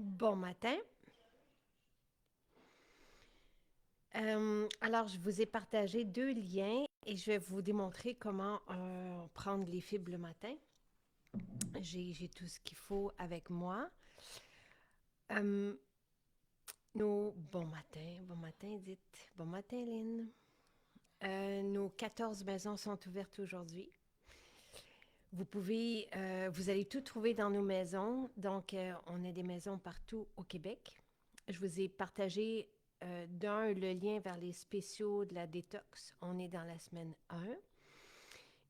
Bon matin. Alors, je vous ai partagé deux liens et je vais vous démontrer comment prendre les fibres le matin. J'ai tout ce qu'il faut avec moi. Euh, bon matin, dites. Bon matin, Lynn. Nos 14 maisons sont ouvertes aujourd'hui. Vous allez tout trouver dans nos maisons. Donc, on a des maisons partout au Québec. Je vous ai partagé le lien vers les spéciaux de la détox. On est dans la semaine 1.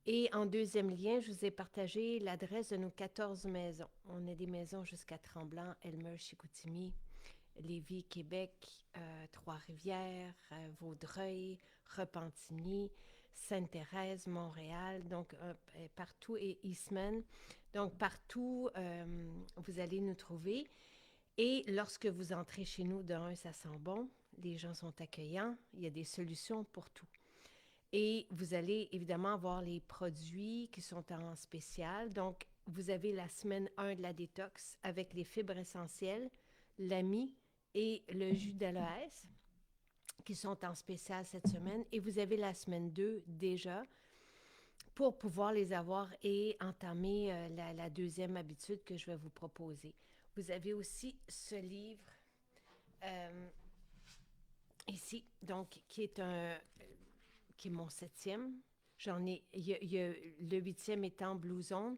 Et en deuxième lien, je vous ai partagé l'adresse de nos 14 maisons. On a des maisons jusqu'à Tremblant, Elmer, Chicoutimi, Lévis, Québec, Trois-Rivières, Vaudreuil, Repentigny, Sainte-Thérèse, Montréal, donc partout et Eastman. Donc partout, vous allez nous trouver. Et lorsque vous entrez chez nous, ça sent bon, les gens sont accueillants, il y a des solutions pour tout. Et vous allez évidemment avoir les produits qui sont en spécial. Donc, vous avez la semaine 1 de la détox avec les fibres essentielles, l'AMI et le jus d'aloès qui sont en spécial cette semaine. Et vous avez la semaine 2 déjà pour pouvoir les avoir et entamer la deuxième habitude que je vais vous proposer. Vous avez aussi ce livre euh, ici, donc qui est mon septième. Le huitième étant Blue Zone.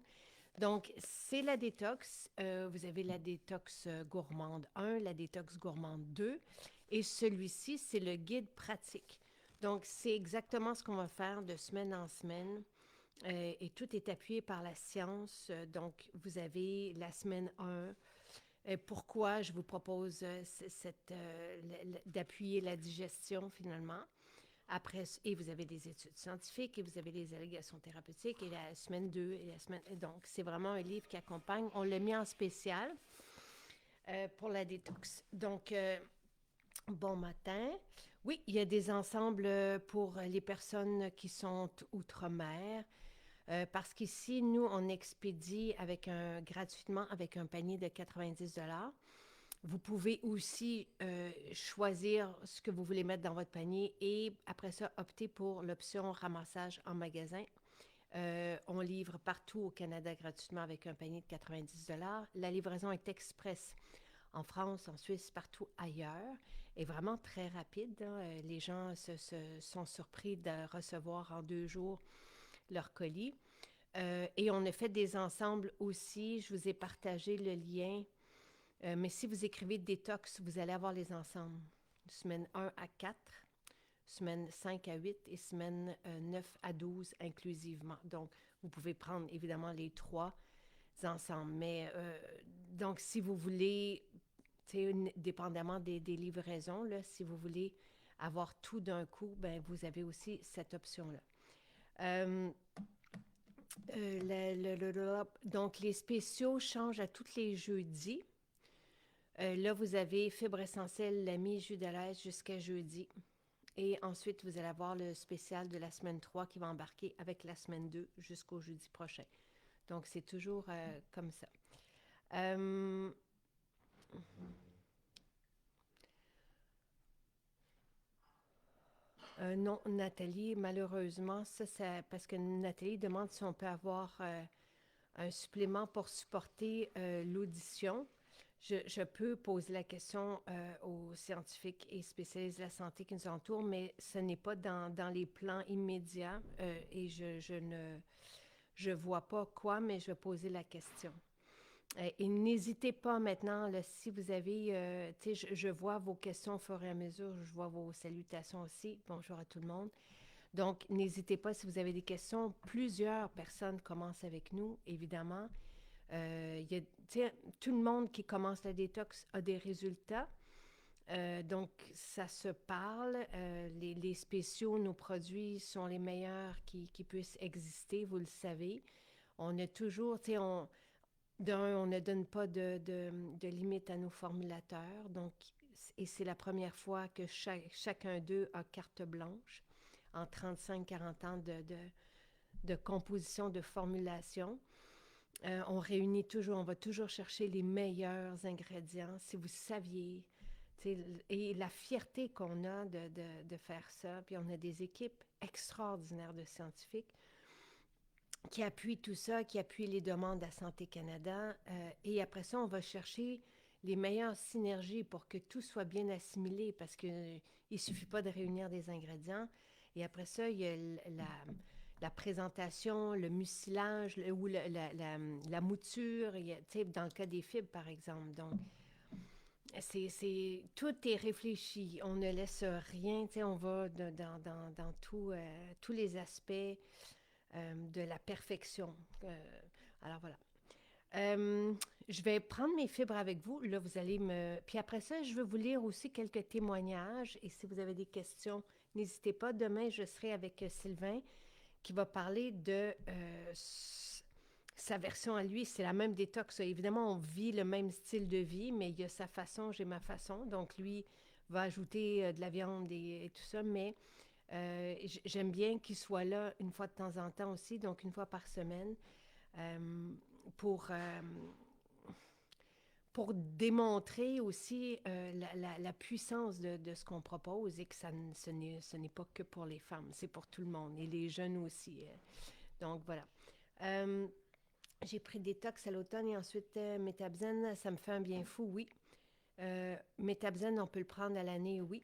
Donc, c'est la détox. Vous avez la détox gourmande 1, la détox gourmande 2. Et celui-ci, c'est le guide pratique. Donc, c'est exactement ce qu'on va faire de semaine en semaine. Et tout est appuyé par la science. Donc, vous avez la semaine 1. Pourquoi je vous propose d'appuyer la digestion finalement. Après, et vous avez des études scientifiques et vous avez les allégations thérapeutiques et la semaine 2 et la semaine. Donc, c'est vraiment un livre qui accompagne. On l'a mis en spécial pour la détox. Donc, bon matin. Oui, il y a des ensembles pour les personnes qui sont outre-mer. Parce qu'ici, nous, on expédie gratuitement avec un panier de 90 $. Vous pouvez aussi choisir ce que vous voulez mettre dans votre panier et après ça, opter pour l'option ramassage en magasin. On livre partout au Canada gratuitement avec un panier de 90 $. La livraison est express en France, en Suisse, partout ailleurs, et vraiment très rapide, hein. Les gens sont surpris de recevoir en 2 jours leur colis. Et on a fait des ensembles aussi. Je vous ai partagé le lien. Mais si vous écrivez détox, vous allez avoir les ensembles. Semaine 1 à 4, semaine 5 à 8 et semaine 9 à 12 inclusivement. Donc, vous pouvez prendre évidemment les trois ensemble. Mais donc, si vous voulez, dépendamment des livraisons, là, si vous voulez avoir tout d'un coup, ben, vous avez aussi cette option-là. Euh, donc, les spéciaux changent à tous les jeudis. Là, vous avez fibre essentielle, l'ami, jus de l'aise jusqu'à jeudi. Et ensuite, vous allez avoir le spécial de la semaine 3 qui va embarquer avec la semaine 2 jusqu'au jeudi prochain. Donc, c'est toujours comme ça. Euh, non, Nathalie, malheureusement, ça, parce que Nathalie demande si on peut avoir un supplément pour supporter l'audition. Je peux poser la question aux scientifiques et spécialistes de la santé qui nous entourent, mais ce n'est pas dans les plans immédiats et je vois pas quoi, mais je vais poser la question. Et n'hésitez pas maintenant, là, si vous avez, tu sais, je vois vos questions au fur et à mesure, je vois vos salutations aussi. Bonjour à tout le monde. Donc, n'hésitez pas si vous avez des questions. Plusieurs personnes commencent avec nous, évidemment. Tout le monde qui commence la détox a des résultats. Donc, ça se parle. Les spéciaux, nos produits sont les meilleurs qui puissent exister, vous le savez. On a toujours, tu sais, on ne donne pas de limite à nos formulateurs. Donc, et c'est la première fois que chacun d'eux a carte blanche en 35-40 ans de composition, de formulation. On réunit toujours, on va toujours chercher les meilleurs ingrédients. Si vous saviez, tu sais, et la fierté qu'on a de faire ça, puis on a des équipes extraordinaires de scientifiques qui appuient tout ça, qui appuient les demandes à Santé Canada. Et après ça, on va chercher les meilleures synergies pour que tout soit bien assimilé, parce qu'il ne suffit pas de réunir des ingrédients. Et après ça, il y a la présentation, le mucilage ou la mouture, dans le cas des fibres, par exemple. Donc, tout est réfléchi. On ne laisse rien, on va dans tous les aspects de la perfection. Alors voilà. Je vais prendre mes fibres avec vous. Là, vous allez me... Puis après ça, je vais vous lire aussi quelques témoignages. Et si vous avez des questions, n'hésitez pas. Demain, je serai avec Sylvain qui va parler de sa version à lui. C'est la même détox. Évidemment, on vit le même style de vie, mais il y a sa façon, j'ai ma façon. Donc, lui va ajouter de la viande et tout ça, mais j'aime bien qu'il soit là une fois de temps en temps aussi, donc une fois par semaine, euh, pour, euh, pour démontrer aussi la puissance de ce qu'on propose et que ce n'est pas que pour les femmes, c'est pour tout le monde et les jeunes aussi. Donc voilà. Euh, j'ai pris détox à l'automne et ensuite Métabzen, ça me fait un bien fou, oui. Métabzen, on peut le prendre à l'année, oui.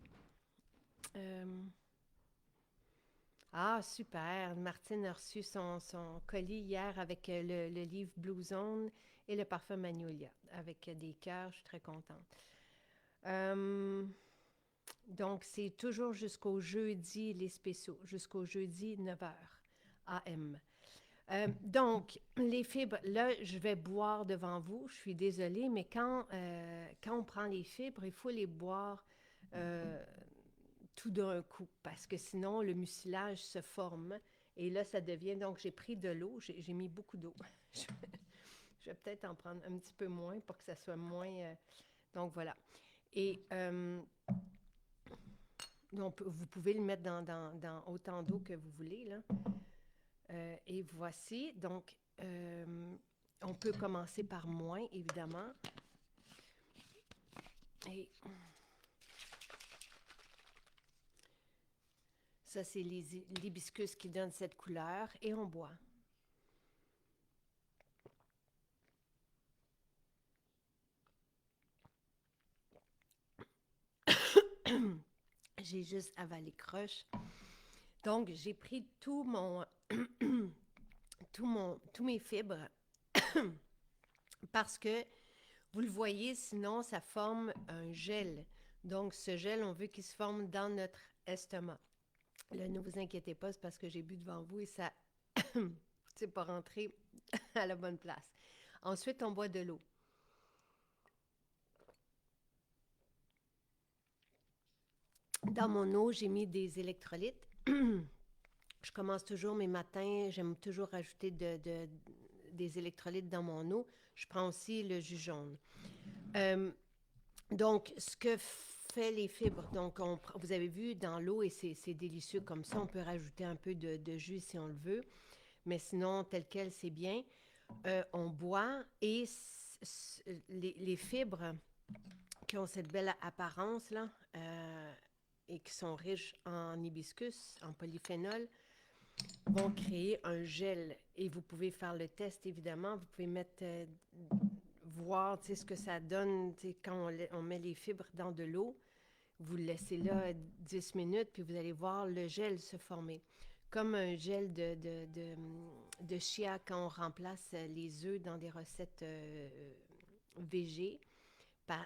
Ah, super. Martine a reçu son colis hier avec le livre Blue Zone et le parfum Magnolia avec des cœurs. Je suis très contente. Euh, donc, c'est toujours jusqu'au jeudi, les spéciaux, jusqu'au jeudi 9h AM. Donc, les fibres, là, je vais boire devant vous. Je suis désolée, mais quand on prend les fibres, il faut les boire tout d'un coup, parce que sinon, le mucilage se forme. Et là, ça devient... Donc, j'ai pris de l'eau. J'ai mis beaucoup d'eau. Je vais peut-être en prendre un petit peu moins pour que ça soit moins... donc, voilà. Et donc, vous pouvez le mettre dans autant d'eau que vous voulez, là. Et voici. Donc, on peut commencer par moins, évidemment. Et ça, c'est l'hibiscus qui donne cette couleur. Et on boit. J'ai juste avalé croche. Donc, j'ai pris tous mes fibres parce que, vous le voyez, sinon, ça forme un gel. Donc, ce gel, on veut qu'il se forme dans notre estomac. Là, ne vous inquiétez pas, c'est parce que j'ai bu devant vous et ça, c'est pas rentré à la bonne place. Ensuite, on boit de l'eau. Dans mon eau, j'ai mis des électrolytes. Je commence toujours mes matins, j'aime toujours rajouter des électrolytes dans mon eau. Je prends aussi le jus jaune. Donc, ce que fait les fibres, donc vous avez vu dans l'eau, et c'est délicieux comme ça, on peut rajouter un peu de jus si on le veut, mais sinon, tel quel, c'est bien. On boit et les fibres qui ont cette belle apparence-là et qui sont riches en hibiscus, en polyphénol, vont créer un gel. Et vous pouvez faire le test, évidemment. Vous pouvez mettre, voir ce que ça donne quand on met les fibres dans de l'eau. Vous le laissez là 10 minutes, puis vous allez voir le gel se former. Comme un gel de chia quand on remplace les œufs dans des recettes végé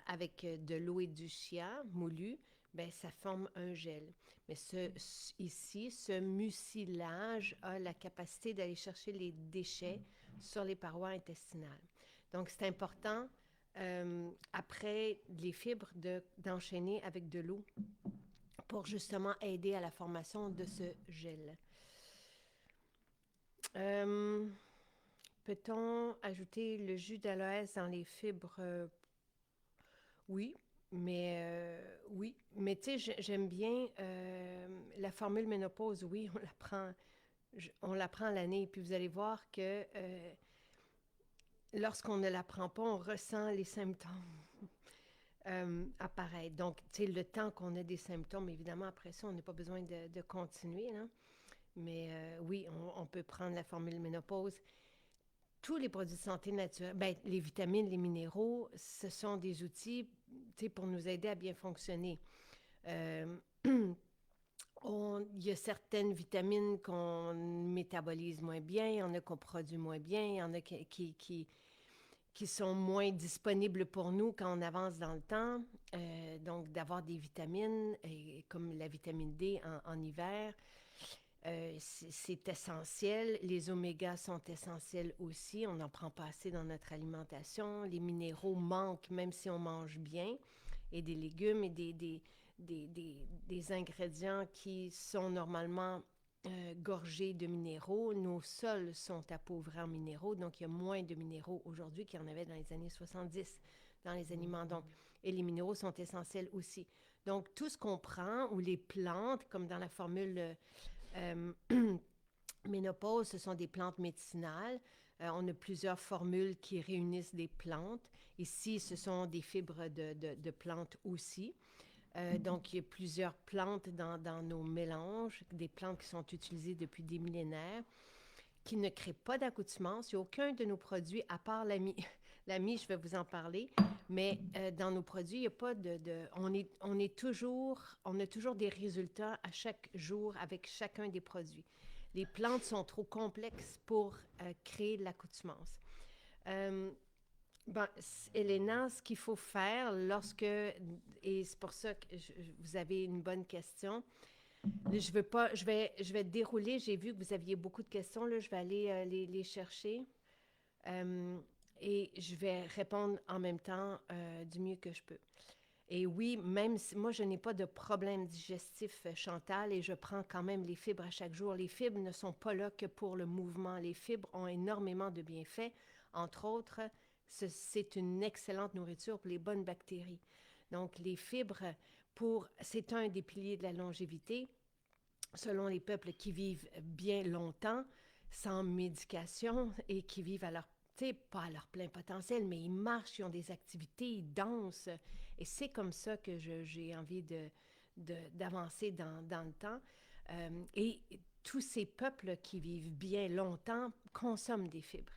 avec de l'eau et du chia moulu, ben ça forme un gel. Mais ici, ce mucilage a la capacité d'aller chercher les déchets sur les parois intestinales. Donc, c'est important, après les fibres, d'enchaîner avec de l'eau pour justement aider à la formation de ce gel. Peut-on ajouter le jus d'aloès dans les fibres? Oui, oui. Mais tu sais, j'aime bien la formule ménopause. Oui, on la prend à l'année. Puis vous allez voir que lorsqu'on ne la prend pas, on ressent les symptômes apparaître. Donc, tu sais, le temps qu'on a des symptômes, évidemment, après ça, on n'a pas besoin de continuer, là. Mais oui, on peut prendre la formule ménopause. Tous les produits de santé naturels, ben, les vitamines, les minéraux, ce sont des outils, tu sais, pour nous aider à bien fonctionner. Euh, il y a certaines vitamines qu'on métabolise moins bien, il y en a qu'on produit moins bien, il y en a qui sont moins disponibles pour nous quand on avance dans le temps. Donc, d'avoir des vitamines, comme la vitamine D en hiver, c'est essentiel. Les omégas sont essentiels aussi. On n'en prend pas assez dans notre alimentation. Les minéraux manquent même si on mange bien. Et des légumes et des ingrédients qui sont normalement gorgés de minéraux. Nos sols sont appauvris en minéraux, donc il y a moins de minéraux aujourd'hui qu'il y en avait dans les années 70 dans les aliments. Donc, et les minéraux sont essentiels aussi. Donc, tout ce qu'on prend, ou les plantes, comme dans la formule euh, ménopause, ce sont des plantes médicinales. On a plusieurs formules qui réunissent des plantes. Ici, ce sont des fibres de plantes aussi. Donc, il y a plusieurs plantes dans nos mélanges, des plantes qui sont utilisées depuis des millénaires, qui ne créent pas d'accoutumance. Il n'y a aucun de nos produits, à part l'ami. L'ami, je vais vous en parler, mais dans nos produits, il n'y a pas on a toujours des résultats à chaque jour avec chacun des produits. Les plantes sont trop complexes pour créer de l'accoutumance. Euh, ben, Elena, ce qu'il faut faire et c'est pour ça que vous avez une bonne question. Je veux pas, je vais dérouler. J'ai vu que vous aviez beaucoup de questions. Là, je vais aller les chercher. Euh, et je vais répondre en même temps du mieux que je peux. Et oui, même si moi, je n'ai pas de problème digestif, Chantal, et je prends quand même les fibres à chaque jour. Les fibres ne sont pas là que pour le mouvement. Les fibres ont énormément de bienfaits. Entre autres, c'est une excellente nourriture pour les bonnes bactéries. Donc, les fibres, c'est un des piliers de la longévité. Selon les peuples qui vivent bien longtemps, sans médication et qui vivent à leur, tu sais, pas à leur plein potentiel, mais ils marchent, ils ont des activités, ils dansent. Et c'est comme ça que j'ai envie d'avancer dans le temps. Et tous ces peuples qui vivent bien longtemps consomment des fibres.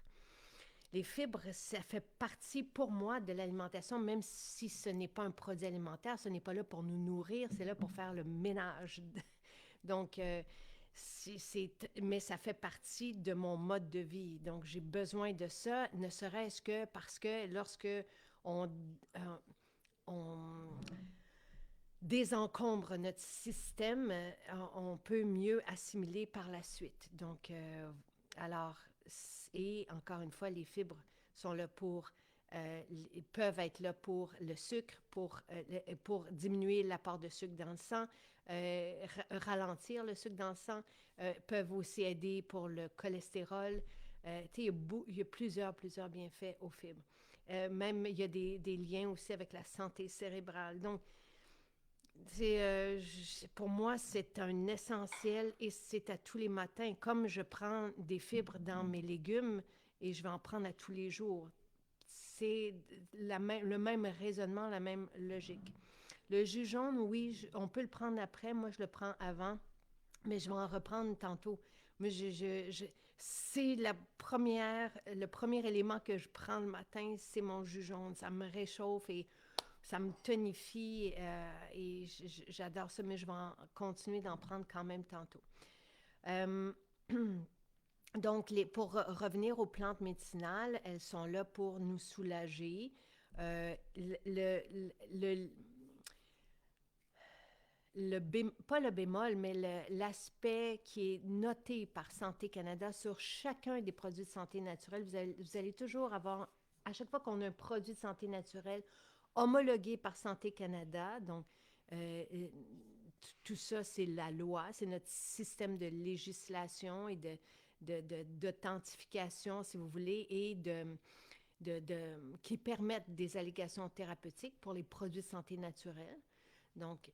Les fibres, ça fait partie pour moi de l'alimentation, même si ce n'est pas un produit alimentaire, ce n'est pas là pour nous nourrir, c'est là pour faire le ménage. Donc, mais ça fait partie de mon mode de vie. Donc, j'ai besoin de ça, ne serait-ce que parce que lorsque on, on désencombre notre système, on peut mieux assimiler par la suite. Donc, alors, et encore une fois, les fibres sont là peuvent être là pour le sucre, pour diminuer l'apport de sucre dans le sang, ralentir le sucre dans le sang, peuvent aussi aider pour le cholestérol. Il y a plusieurs bienfaits aux fibres. Même, il y a des liens aussi avec la santé cérébrale. Donc, pour moi, c'est un essentiel et c'est à tous les matins. Comme je prends des fibres dans mes légumes et je vais en prendre à tous les jours, c'est le même raisonnement, la même logique. Le jus jaune, oui, on peut le prendre après. Moi, je le prends avant, mais je vais en reprendre tantôt. Mais c'est le premier élément que je prends le matin, c'est mon jus jaune. Ça me réchauffe et ça me tonifie et j'adore ça, mais je vais continuer d'en prendre quand même tantôt. Euh, donc, pour revenir aux plantes médicinales, elles sont là pour nous soulager. Le, pas le bémol, mais l'aspect qui est noté par Santé Canada sur chacun des produits de santé naturelle, vous allez toujours avoir, à chaque fois qu'on a un produit de santé naturelle homologué par Santé Canada, donc tout ça, c'est la loi, c'est notre système de législation et d'authentification, si vous voulez, et qui permettent des allégations thérapeutiques pour les produits de santé naturelle. Donc,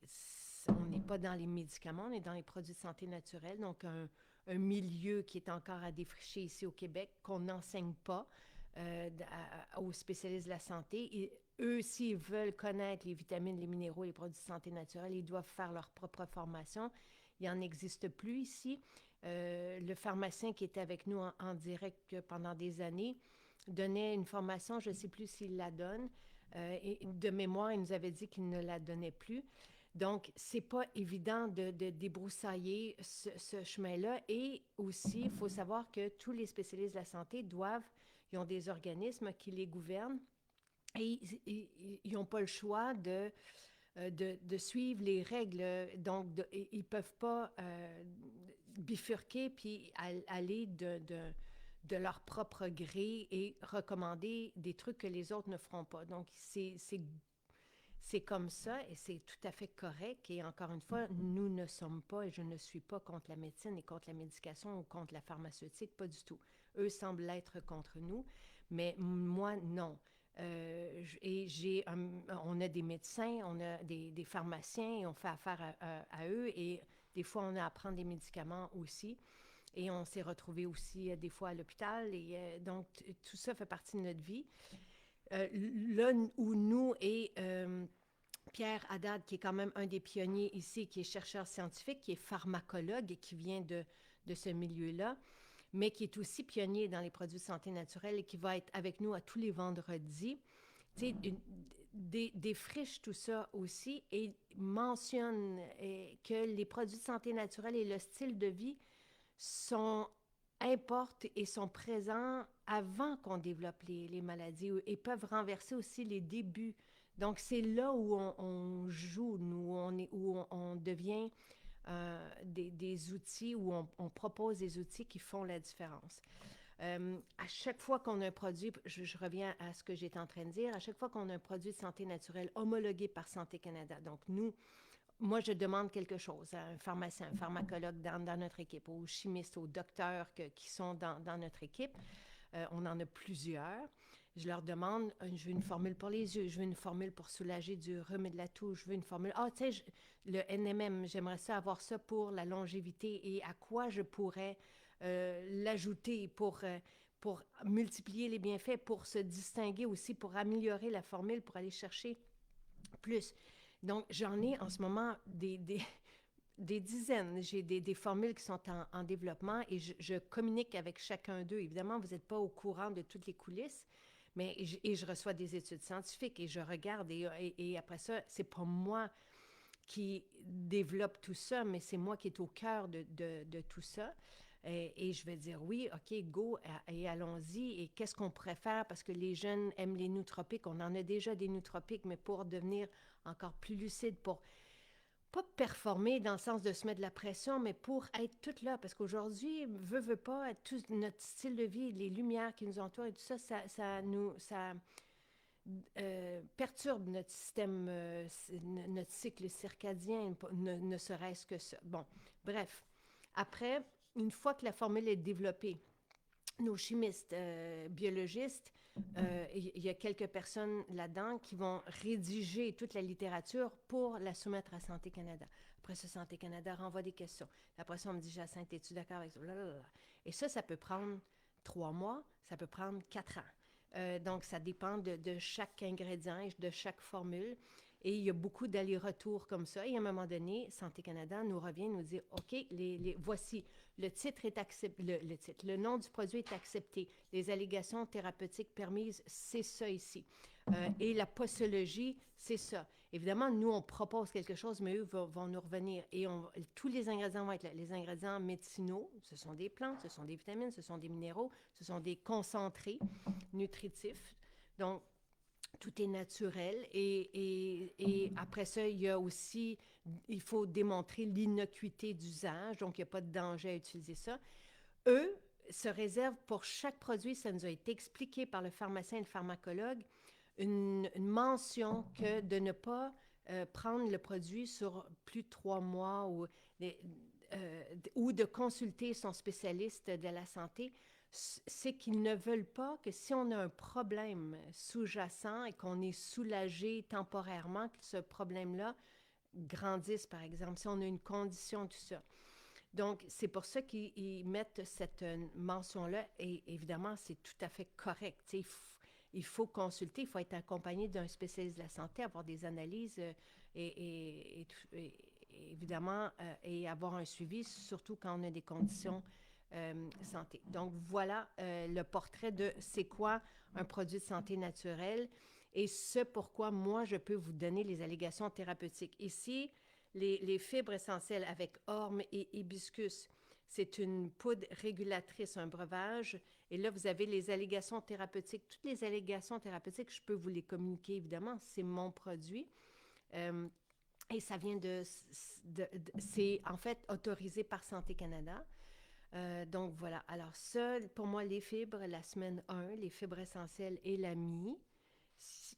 on n'est pas dans les médicaments, on est dans les produits de santé naturelle. Donc, un milieu qui est encore à défricher ici au Québec, qu'on n'enseigne pas. aux spécialistes de la santé. Eux, s'ils veulent connaître les vitamines, les minéraux, les produits de santé naturelle, ils doivent faire leur propre formation. Il n'en existe plus ici. Le pharmacien qui était avec nous en direct pendant des années donnait une formation, je ne sais plus s'il la donne, et de mémoire, il nous avait dit qu'il ne la donnait plus. Donc, c'est pas évident de débroussailler ce chemin-là. Et aussi, il faut savoir que tous les spécialistes de la santé ils ont des organismes qui les gouvernent et ils n'ont pas le choix de suivre les règles. Donc, ils ne peuvent pas bifurquer puis aller de leur propre gré et recommander des trucs que les autres ne feront pas. Donc, c'est comme ça et c'est tout à fait correct. Et encore une fois, nous ne sommes pas, et je ne suis pas contre la médecine et contre la médication ou contre la pharmaceutique, pas du tout. Eux semblent être contre nous, mais moi, non. On a des médecins, on a des pharmaciens et on fait affaire à eux et des fois, on a à prendre des médicaments aussi. Et on s'est retrouvés aussi des fois à l'hôpital. Et donc, tout ça fait partie de notre vie. Là où nous et Pierre Haddad, qui est quand même un des pionniers ici, qui est chercheur scientifique, qui est pharmacologue et qui vient de ce milieu-là, mais qui est aussi pionnier dans les produits de santé naturelle et qui va être avec nous à tous les vendredis. Tu sais, défriche tout ça aussi et mentionne que les produits de santé naturelle et le style de vie importent et sont présents avant qu'on développe les maladies et peuvent renverser aussi les débuts. Donc, c'est là où on joue, nous, où on devient des outils, où on propose des outils qui font la différence. À chaque fois qu'on a un produit, je reviens à ce que j'étais en train de dire, à chaque fois qu'on a un produit de santé naturelle homologué par Santé Canada, donc moi, je demande quelque chose à un pharmacien, un pharmacologue dans notre équipe, aux chimistes, aux docteurs qui sont dans notre équipe. On en a plusieurs. Je leur demande, je veux une formule pour les yeux, je veux une formule pour soulager du rhume et de la toux, je veux une formule, tu sais, le NMM, j'aimerais ça avoir ça pour la longévité et à quoi je pourrais l'ajouter pour multiplier les bienfaits, pour se distinguer aussi, pour améliorer la formule, pour aller chercher plus. Donc, j'en ai en ce moment des dizaines. J'ai des formules qui sont en développement et je communique avec chacun d'eux. Évidemment, vous n'êtes pas au courant de toutes les coulisses, mais je reçois des études scientifiques et je regarde et après ça, c'est pas moi qui développe tout ça, mais c'est moi qui est au cœur de tout ça. Et je vais dire oui, OK, go, et allons-y. Et qu'est-ce qu'on pourrait faire? Parce que les jeunes aiment les nootropiques. On en a déjà des nootropiques, mais pour devenir encore plus lucide, pour pas performer dans le sens de se mettre de la pression, mais pour être toute là. Parce qu'aujourd'hui, veut pas, tout notre style de vie, les lumières qui nous entourent et tout ça, ça perturbe notre système, notre cycle circadien, ne serait-ce que ça. Bon, bref. Après, une fois que la formule est développée, nos chimistes, biologistes, il y a quelques personnes là-dedans qui vont rédiger toute la littérature pour la soumettre à Santé Canada. Après ça, Santé Canada renvoie des questions. Après ça, on me dit, Jacinthe, es-tu d'accord avec ça? Et ça peut prendre 3 mois, ça peut prendre 4 ans. Donc, ça dépend de chaque ingrédient et de chaque formule. Et il y a beaucoup d'allers-retours comme ça. Et à un moment donné, Santé Canada nous revient, nous dit, OK, voici, le titre est accepté, le nom du produit est accepté. Les allégations thérapeutiques permises, c'est ça ici. Et la posologie, c'est ça. Évidemment, nous, on propose quelque chose, mais eux vont nous revenir. Et tous les ingrédients vont être là. Les ingrédients médicinaux, ce sont des plantes, ce sont des vitamines, ce sont des minéraux, ce sont des concentrés nutritifs. Donc, tout est naturel et après ça, il y a aussi, il faut démontrer l'innocuité d'usage, donc il n'y a pas de danger à utiliser ça. Eux se réservent pour chaque produit, ça nous a été expliqué par le pharmacien et le pharmacologue, une mention que de ne pas prendre le produit sur plus de 3 mois ou de consulter son spécialiste de la santé. C'est qu'ils ne veulent pas que si on a un problème sous-jacent et qu'on est soulagé temporairement, que ce problème-là grandisse, par exemple, si on a une condition, tout ça. Donc, c'est pour ça qu'ils mettent cette mention-là. Et évidemment, c'est tout à fait correct. Tu sais, il faut consulter, il faut être accompagné d'un spécialiste de la santé, avoir des analyses et évidemment, et avoir un suivi, surtout quand on a des conditions santé. Donc, voilà le portrait de c'est quoi un produit de santé naturelle et ce pourquoi moi, je peux vous donner les allégations thérapeutiques. Ici, les fibres essentielles avec orme et hibiscus, c'est une poudre régulatrice, un breuvage. Et là, vous avez les allégations thérapeutiques. Toutes les allégations thérapeutiques, je peux vous les communiquer, évidemment. C'est mon produit. Euh, et ça vient c'est en fait autorisé par Santé Canada. Donc voilà. Alors ça, pour moi, les fibres, la semaine 1, les fibres essentielles et la mie,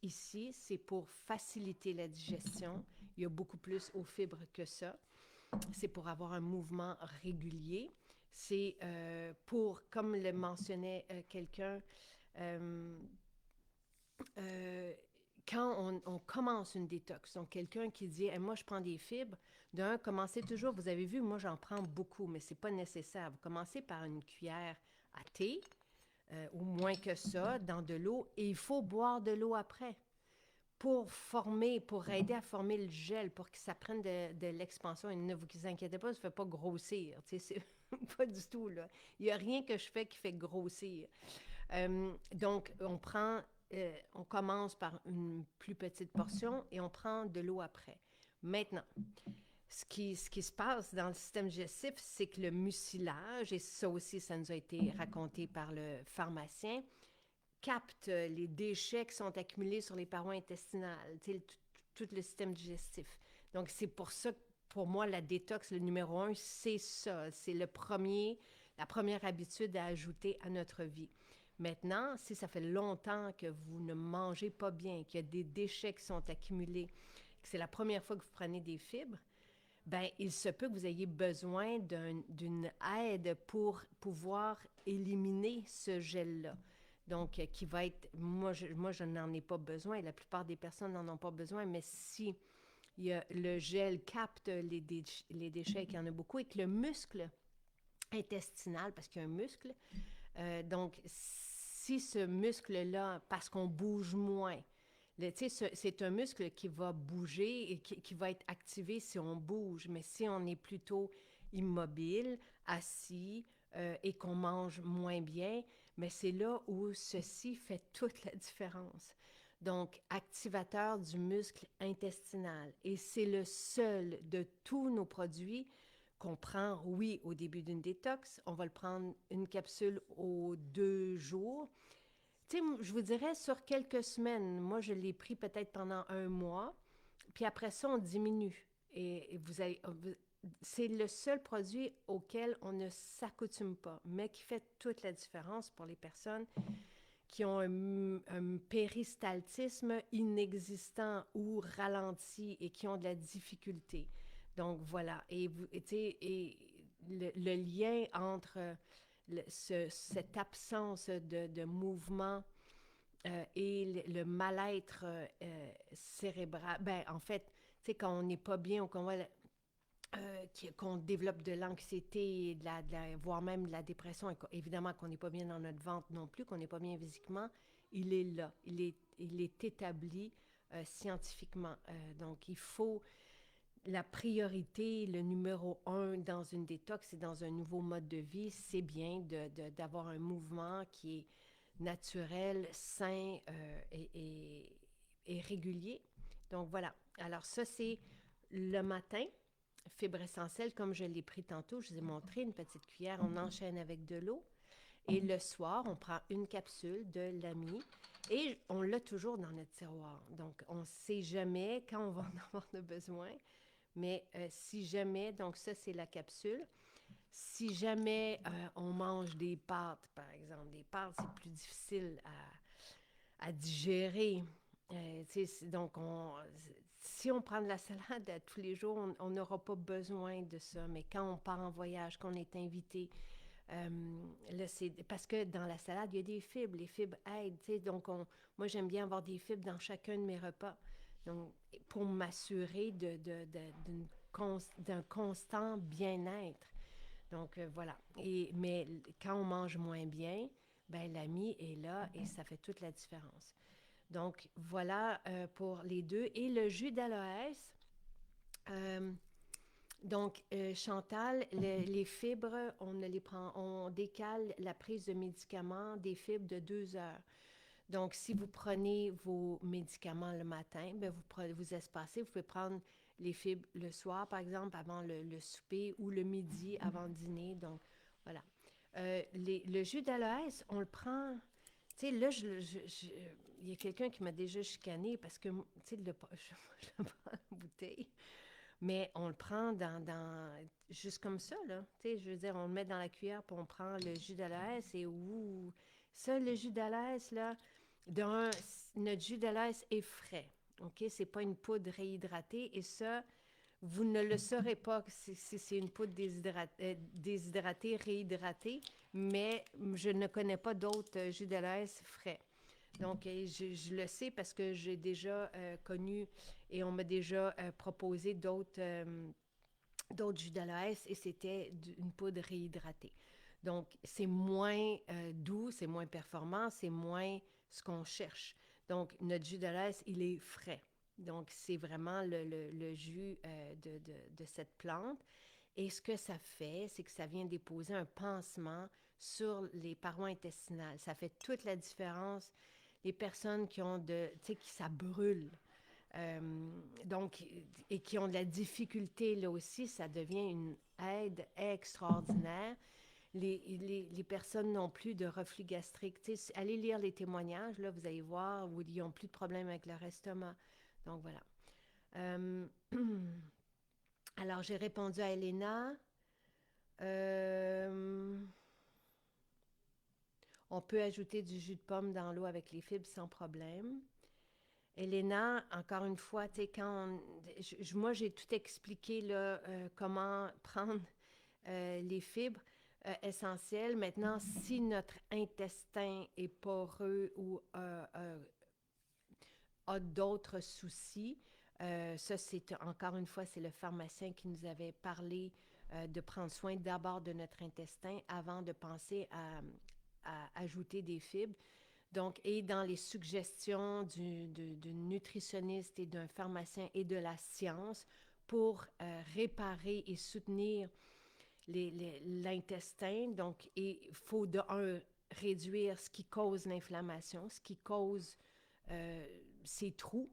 ici, c'est pour faciliter la digestion. Il y a beaucoup plus aux fibres que ça. C'est pour avoir un mouvement régulier. C'est pour, comme le mentionnait quelqu'un, euh, euh, quand on commence une détox, donc quelqu'un qui dit hey, moi je prends des fibres, d'un, commencez toujours, vous avez vu, moi j'en prends beaucoup, mais c'est pas nécessaire. Vous commencez par une cuillère à thé, ou moins que ça, dans de l'eau, et il faut boire de l'eau après pour aider à former le gel, pour que ça prenne de l'expansion. Et ne vous inquiétez pas, ça ne fait pas grossir. C'est pas du tout, là. Il n'y a rien que je fais qui fait grossir. Donc, on commence par une plus petite portion et on prend de l'eau après. Maintenant, ce qui se passe dans le système digestif, c'est que le mucilage, et ça aussi, ça nous a été raconté par le pharmacien, capte les déchets qui sont accumulés sur les parois intestinales, tout le système digestif. Donc, c'est pour ça que, pour moi, la détox, le numéro 1, c'est ça. C'est la première habitude à ajouter à notre vie. Maintenant, si ça fait longtemps que vous ne mangez pas bien, qu'il y a des déchets qui sont accumulés, que c'est la première fois que vous prenez des fibres, ben, il se peut que vous ayez besoin d'une aide pour pouvoir éliminer ce gel-là. Donc, qui va être, moi, je n'en ai pas besoin. La plupart des personnes n'en ont pas besoin, mais si le gel capte les déchets, qu'il y en a beaucoup, et que le muscle intestinal, parce qu'il y a un muscle, donc, si ce muscle-là, parce qu'on bouge moins, c'est un muscle qui va bouger et qui va être activé si on bouge, mais si on est plutôt immobile, assis et qu'on mange moins bien, mais c'est là où ceci fait toute la différence. Donc, activateur du muscle intestinal. Et c'est le seul de tous nos produits qu'on prend, oui, au début d'une détox. On va le prendre une capsule aux 2 jours. Tu sais, je vous dirais sur quelques semaines. Moi, je l'ai pris peut-être pendant un mois. Puis après ça, on diminue. Et c'est le seul produit auquel on ne s'accoutume pas, mais qui fait toute la différence pour les personnes qui ont un péristaltisme inexistant ou ralenti et qui ont de la difficulté. Donc voilà. Et le lien entre cette absence de mouvement et le mal-être cérébral, ben en fait, tu sais, quand on n'est pas bien ou qu'on développe de l'anxiété, voire même de la dépression, et évidemment qu'on n'est pas bien dans notre ventre non plus, qu'on n'est pas bien physiquement, il est là, il est établi scientifiquement. Donc, il faut la priorité, le numéro 1 dans une détox et dans un nouveau mode de vie, c'est bien d'avoir un mouvement qui est naturel, sain et régulier. Donc voilà. Alors ça, c'est le matin. Fibre essentielle, comme je l'ai pris tantôt, je vous ai montré une petite cuillère, on enchaîne avec de l'eau. Et le soir, on prend une capsule de l'ami et on l'a toujours dans notre tiroir. Donc, on ne sait jamais quand on va en avoir besoin. Mais si jamais, donc ça, c'est la capsule. Si jamais on mange des pâtes, par exemple, des pâtes, c'est plus difficile à digérer. Donc, si on prend de la salade à tous les jours, on n'aura pas besoin de ça. Mais quand on part en voyage, qu'on est invité, là, c'est parce que dans la salade, il y a des fibres. Les fibres aident. Donc, moi, j'aime bien avoir des fibres dans chacun de mes repas. Donc, pour m'assurer d'un constant bien-être. Donc, voilà. Mais quand on mange moins bien, ben l'ami est là et ça fait toute la différence. Donc, voilà pour les deux. Et le jus d'aloès, euh, donc, Chantal, les fibres, on ne les prend, on décale la prise de médicaments des fibres de 2 heures. Donc, si vous prenez vos médicaments le matin, bien, vous espacez, vous pouvez prendre les fibres le soir, par exemple, avant le souper ou le midi avant le dîner. Donc, voilà. Le jus d'aloès, on le prend. Tu sais, là, il y a quelqu'un qui m'a déjà chicané parce que, tu sais, je le prends en bouteille, mais on le prend juste comme ça, là. Tu sais, je veux dire, on le met dans la cuillère, puis on prend le jus d'aloès et ouh, ça, le jus d'aloès, là, notre jus d'aloès est frais, OK? C'est pas une poudre réhydratée et ça, vous ne le saurez pas si c'est une poudre déshydratée, réhydratée, mais je ne connais pas d'autres jus d'aloès frais. Donc, je le sais parce que j'ai déjà connu et on m'a déjà proposé d'autres jus d'aloès et c'était une poudre réhydratée. Donc, c'est moins doux, c'est moins performant, c'est moins ce qu'on cherche. Donc, notre jus d'aloès, il est frais. Donc, c'est vraiment le jus de cette plante. Et ce que ça fait, c'est que ça vient déposer un pansement sur les parois intestinales. Ça fait toute la différence. Les personnes qui ont tu sais, qui ça brûle. Donc, et qui ont de la difficulté là aussi, ça devient une aide extraordinaire. Les personnes n'ont plus de reflux gastrique. Tu sais, allez lire les témoignages, là, vous allez voir où ils n'ont plus de problème avec leur estomac. Donc, voilà. Euh, alors, j'ai répondu à Elena. Euh, on peut ajouter du jus de pomme dans l'eau avec les fibres sans problème. Elena, encore une fois, tu sais, moi, j'ai tout expliqué, là, comment prendre les fibres essentielles. Maintenant, si notre intestin est poreux ou a d'autres soucis, ça, c'est encore une fois, c'est le pharmacien qui nous avait parlé de prendre soin d'abord de notre intestin avant de penser à ajouter des fibres. Donc, et dans les suggestions d'une nutritionniste et d'un pharmacien et de la science pour réparer et soutenir l'intestin. Donc, il faut réduire ce qui cause l'inflammation, ce qui cause ces trous.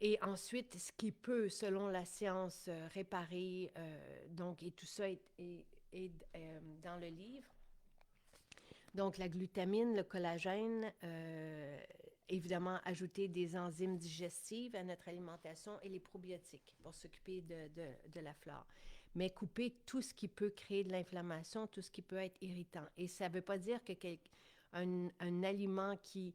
Et ensuite, ce qui peut, selon la science, réparer. Donc, et tout ça est dans le livre. Donc, la glutamine, le collagène, évidemment, ajouter des enzymes digestives à notre alimentation et les probiotiques pour s'occuper de la flore. Mais couper tout ce qui peut créer de l'inflammation, tout ce qui peut être irritant. Et ça ne veut pas dire un aliment qui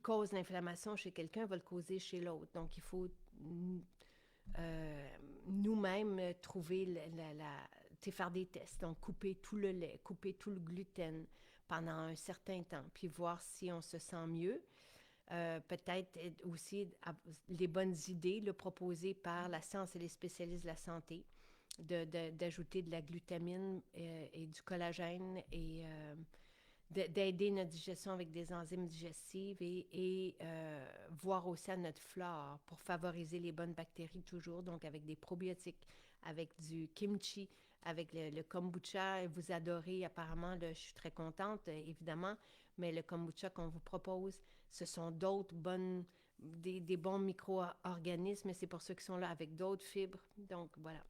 cause l'inflammation chez quelqu'un va le causer chez l'autre. Donc, il faut nous-mêmes trouver faire des tests. Donc, couper tout le lait, couper tout le gluten pendant un certain temps, puis voir si on se sent mieux. Peut-être aussi les bonnes idées proposées par la science et les spécialistes de la santé, d'ajouter de la glutamine et du collagène et d'aider notre digestion avec des enzymes digestives et voir aussi à notre flore pour favoriser les bonnes bactéries toujours, donc avec des probiotiques, avec du kimchi, avec le kombucha. Vous adorez apparemment, là, je suis très contente, évidemment, mais le kombucha qu'on vous propose, ce sont des bons micro-organismes, c'est pour ceux qui sont là avec d'autres fibres. Donc, voilà.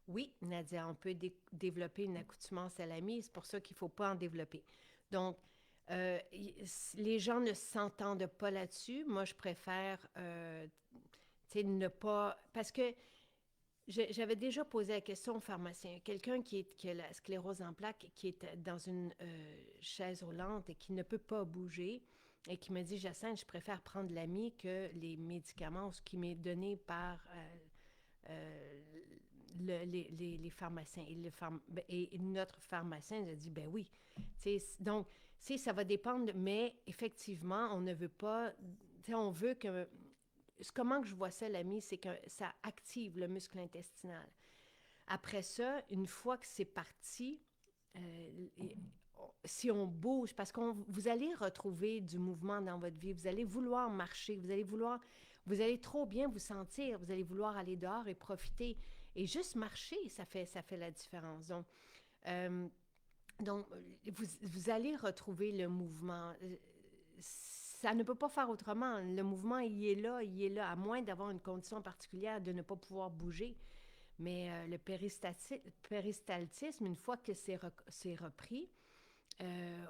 Oui, Nadia, on peut développer une accoutumance à l'ami, c'est pour ça qu'il ne faut pas en développer. Donc, les gens ne s'entendent pas là-dessus. Moi, je préfère, ne pas... Parce que j'avais déjà posé la question au pharmacien. Quelqu'un qui a la sclérose en plaques, qui est dans une chaise roulante et qui ne peut pas bouger, et qui me dit, Jacinthe, je préfère prendre l'ami que les médicaments, ce qui m'est donné par les pharmaciens. Et notre pharmacien nous a dit, ben oui. Donc, ça va dépendre, mais effectivement, on ne veut pas, on veut que, comment que je vois ça, l'ami, c'est que ça active le muscle intestinal. Après ça, une fois que c'est parti, euh, si on bouge, parce que vous allez retrouver du mouvement dans votre vie, vous allez vouloir marcher, vous allez trop bien vous sentir, vous allez vouloir aller dehors et profiter. Et juste marcher, ça fait la différence. Euh, donc vous allez retrouver le mouvement. Ça ne peut pas faire autrement. Le mouvement, il est là, à moins d'avoir une condition particulière de ne pas pouvoir bouger. Mais le péristaltisme, une fois que c'est repris, euh,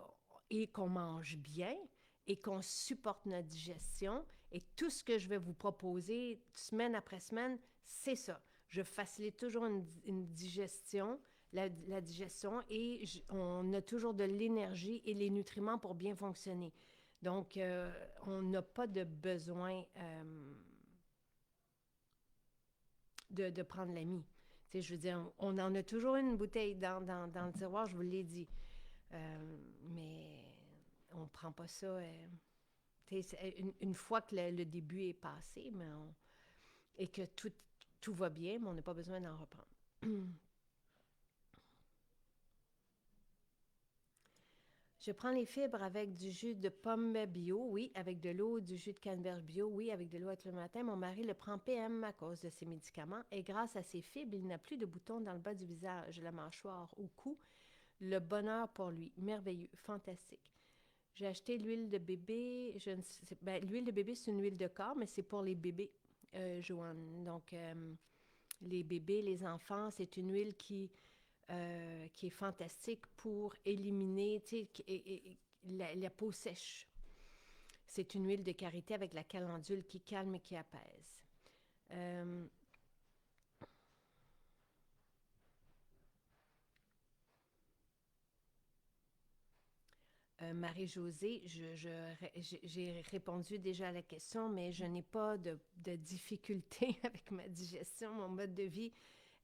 et qu'on mange bien et qu'on supporte notre digestion. Et tout ce que je vais vous proposer semaine après semaine, c'est ça. Je facilite toujours une digestion, la digestion, et on a toujours de l'énergie et les nutriments pour bien fonctionner. Donc, on n'a pas de besoin de prendre l'ami. Tu sais, je veux dire, on en a toujours une bouteille dans le tiroir, je vous l'ai dit. Mais on ne prend pas ça. Une fois que le début est passé, et que tout va bien, mais on n'a pas besoin d'en reprendre. Je prends les fibres avec du jus de pomme bio, oui, avec de l'eau, du jus de canneberge bio, oui, avec de l'eau avec le matin. Mon mari le prend PM à cause de ses médicaments et grâce à ses fibres, il n'a plus de boutons dans le bas du visage, la mâchoire, au cou. Le bonheur pour lui. Merveilleux, fantastique. J'ai acheté l'huile de bébé. L'huile de bébé, c'est une huile de corps, mais c'est pour les bébés, Joanne. Donc, les bébés, les enfants, c'est une huile qui est fantastique pour éliminer la peau sèche. C'est une huile de karité avec la calendule qui calme et qui apaise. Marie-Josée, j'ai répondu déjà à la question, mais je n'ai pas de difficulté avec ma digestion, mon mode de vie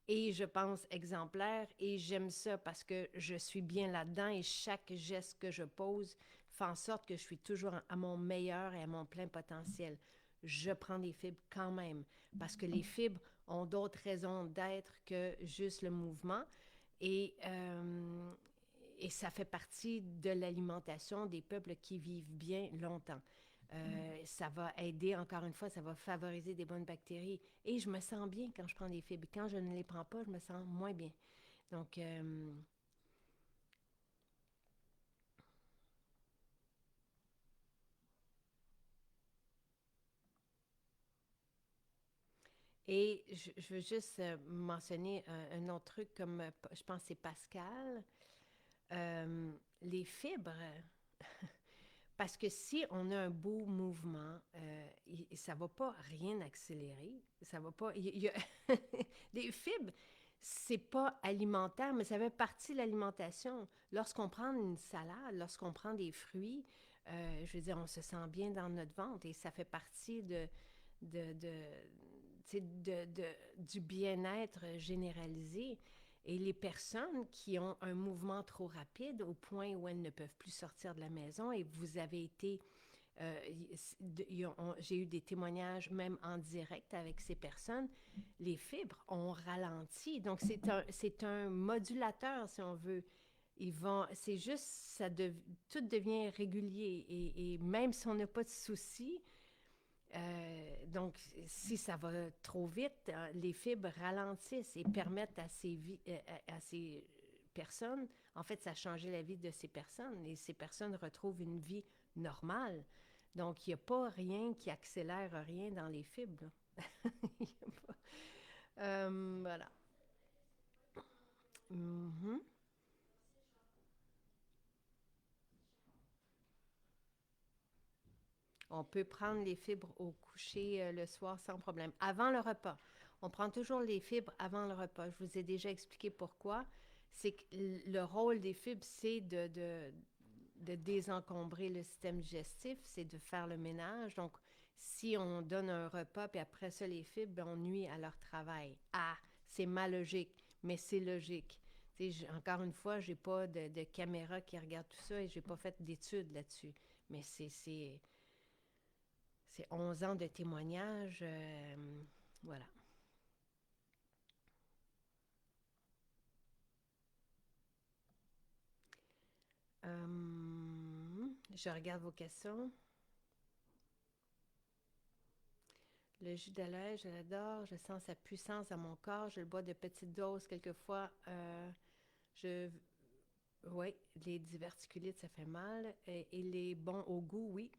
est, je pense, exemplaire et j'aime ça parce que je suis bien là-dedans et chaque geste que je pose fait en sorte que je suis toujours à mon meilleur et à mon plein potentiel. Je prends des fibres quand même parce que les fibres ont d'autres raisons d'être que juste le mouvement et et ça fait partie de l'alimentation des peuples qui vivent bien longtemps. Ça va aider, encore une fois, ça va favoriser des bonnes bactéries. Et je me sens bien quand je prends des fibres. Quand je ne les prends pas, je me sens moins bien. Donc, et je veux juste mentionner un autre truc, comme je pense que c'est Pascal. Euh, les fibres, parce que si on a un beau mouvement, ça ne va pas rien accélérer. Ça va pas. Les fibres, c'est pas alimentaire, mais ça fait partie de l'alimentation. Lorsqu'on prend une salade, lorsqu'on prend des fruits, je veux dire, on se sent bien dans notre ventre et ça fait partie de, de, du bien-être généralisé. Et les personnes qui ont un mouvement trop rapide au point où elles ne peuvent plus sortir de la maison, et vous avez été, j'ai eu des témoignages même en direct avec ces personnes, les fibres ont ralenti. Donc, c'est un modulateur, si on veut. C'est juste, tout devient régulier. Et même si on n'a pas de soucis, donc, si ça va trop vite, les fibres ralentissent et permettent à ces personnes, en fait, ça a changé la vie de ces personnes et ces personnes retrouvent une vie normale. Donc, il n'y a pas rien qui accélère rien dans les fibres. Voilà. Mhm. On peut prendre les fibres au coucher le soir sans problème. Avant le repas. On prend toujours les fibres avant le repas. Je vous ai déjà expliqué pourquoi. C'est que le rôle des fibres, c'est de désencombrer le système digestif, c'est de faire le ménage. Donc, si on donne un repas, puis après ça, les fibres, ben, on nuit à leur travail. Ah, c'est ma logique, mais c'est logique. Encore une fois, j'ai pas de caméra qui regarde tout ça et j'ai pas fait d'études là-dessus. Mais c'est 11 ans de témoignages. Voilà. Je regarde vos questions. Le jus d'aloe, je l'adore. Je sens sa puissance dans mon corps. Je le bois de petites doses quelquefois. Je Oui, les diverticulites, ça fait mal. Il est bon au goût, oui.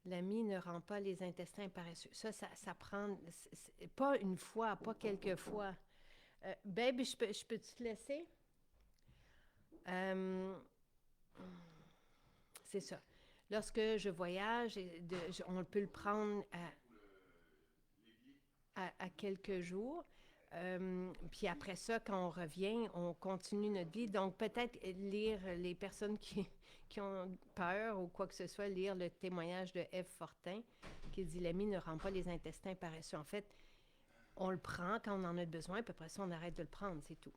L'ami ne rend pas les intestins paresseux. Ça prend... pas une fois, pas quelques fois. Babe, je peux-tu te laisser? Euh, c'est ça. Lorsque je voyage, on peut le prendre à quelques jours. Puis après ça, quand on revient, on continue notre vie. Donc, peut-être lire les personnes qui ont peur ou quoi que ce soit, lire le témoignage de Ève Fortin qui dit « L'ami ne rend pas les intestins paresseux ». En fait, on le prend quand on en a besoin, puis après ça, on arrête de le prendre, c'est tout.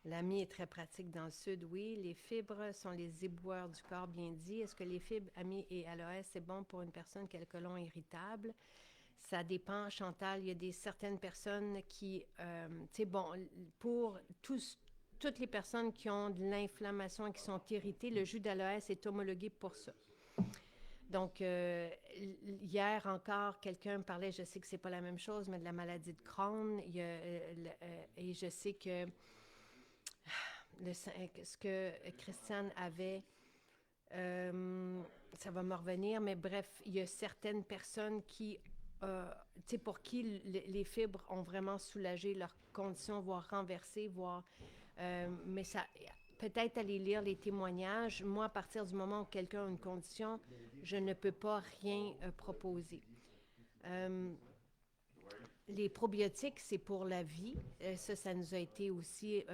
L'ami est très pratique dans le sud, oui. Les fibres sont les éboueurs du corps, bien dit. Est-ce que les fibres, amis et aloès, c'est bon pour une personne qui a le côlon irritable? Ça dépend, Chantal. Il y a certaines personnes qui... tu sais, bon, pour toutes les personnes qui ont de l'inflammation et qui sont irritées, le jus d'aloès est homologué pour ça. Donc, hier encore, quelqu'un me parlait, je sais que c'est pas la même chose, mais de la maladie de Crohn. Et je sais que ce que Christiane avait, ça va me revenir, mais bref, il y a certaines personnes qui, tu sais, pour qui les fibres ont vraiment soulagé leurs conditions, voire renversé, voire... mais ça, peut-être aller lire les témoignages. Moi, à partir du moment où quelqu'un a une condition, je ne peux pas rien proposer. Les probiotiques, c'est pour la vie. Ça nous a été aussi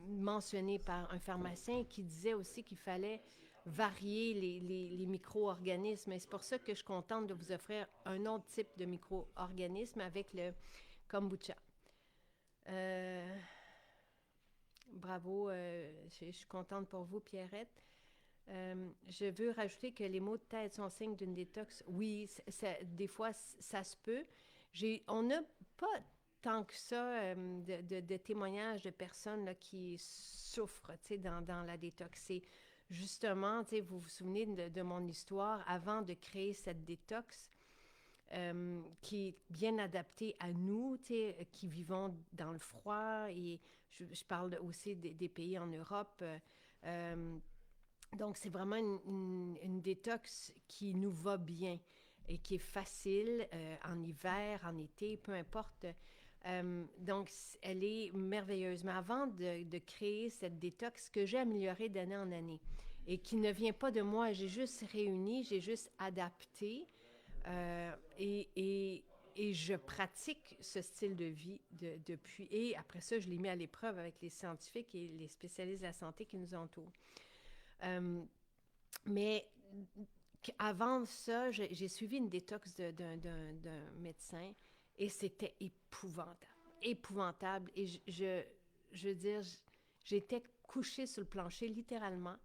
mentionné par un pharmacien qui disait aussi qu'il fallait varier les micro-organismes. Et c'est pour ça que je suis contente de vous offrir un autre type de micro-organisme avec le kombucha. Bravo, je suis contente pour vous, Pierrette. Je veux rajouter que les maux de tête sont signe d'une détox. Oui, des fois, ça se peut. On n'a pas tant que ça de témoignages de personnes là, qui souffrent dans la détox. C'est justement, vous vous souvenez de mon histoire, avant de créer cette détox, qui est bien adaptée à nous, qui vivons dans le froid. Et je parle aussi des pays en Europe. Donc, c'est vraiment une détox qui nous va bien et qui est facile en hiver, en été, peu importe. Donc, elle est merveilleuse. Mais avant de créer cette détox que j'ai améliorée d'année en année et qui ne vient pas de moi, j'ai juste réuni, j'ai juste adapté et je pratique ce style de vie depuis. Et après ça, je l'ai mis à l'épreuve avec les scientifiques et les spécialistes de la santé qui nous entourent. Mais avant ça, j'ai suivi une détox d'un médecin et c'était épouvantable. Épouvantable. Et je veux dire, j'étais couchée sur le plancher, littéralement.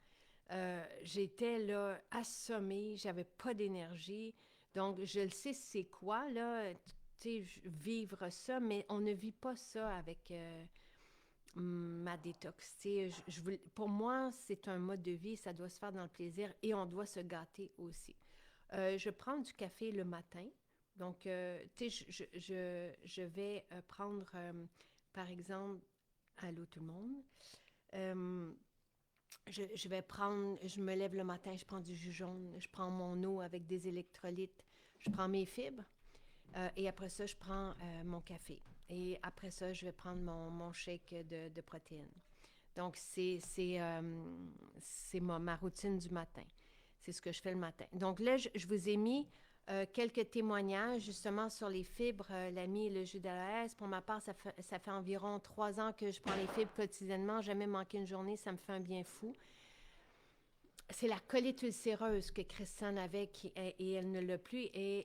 J'étais là, assommée, j'avais pas d'énergie. Donc, je le sais c'est quoi, là, tu sais, vivre ça, mais on ne vit pas ça avec... ma détox. Pour moi, c'est un mode de vie, ça doit se faire dans le plaisir et on doit se gâter aussi. Je prends du café le matin. Donc, tu sais, je vais prendre, par exemple, allô tout le monde. Je vais prendre, je me lève le matin, je prends du jus jaune, je prends mon eau avec des électrolytes, je prends mes fibres et après ça, je prends mon café. Et après ça, je vais prendre mon shake de protéines. Donc, c'est ma routine du matin. C'est ce que je fais le matin. Donc là, je vous ai mis quelques témoignages justement sur les fibres, l'ami et le jus d'aloès. Pour ma part, ça fait environ 3 ans que je prends les fibres quotidiennement. Jamais manqué une journée, ça me fait un bien fou. C'est la colite ulcéreuse que Christiane avait et elle ne l'a plus. Il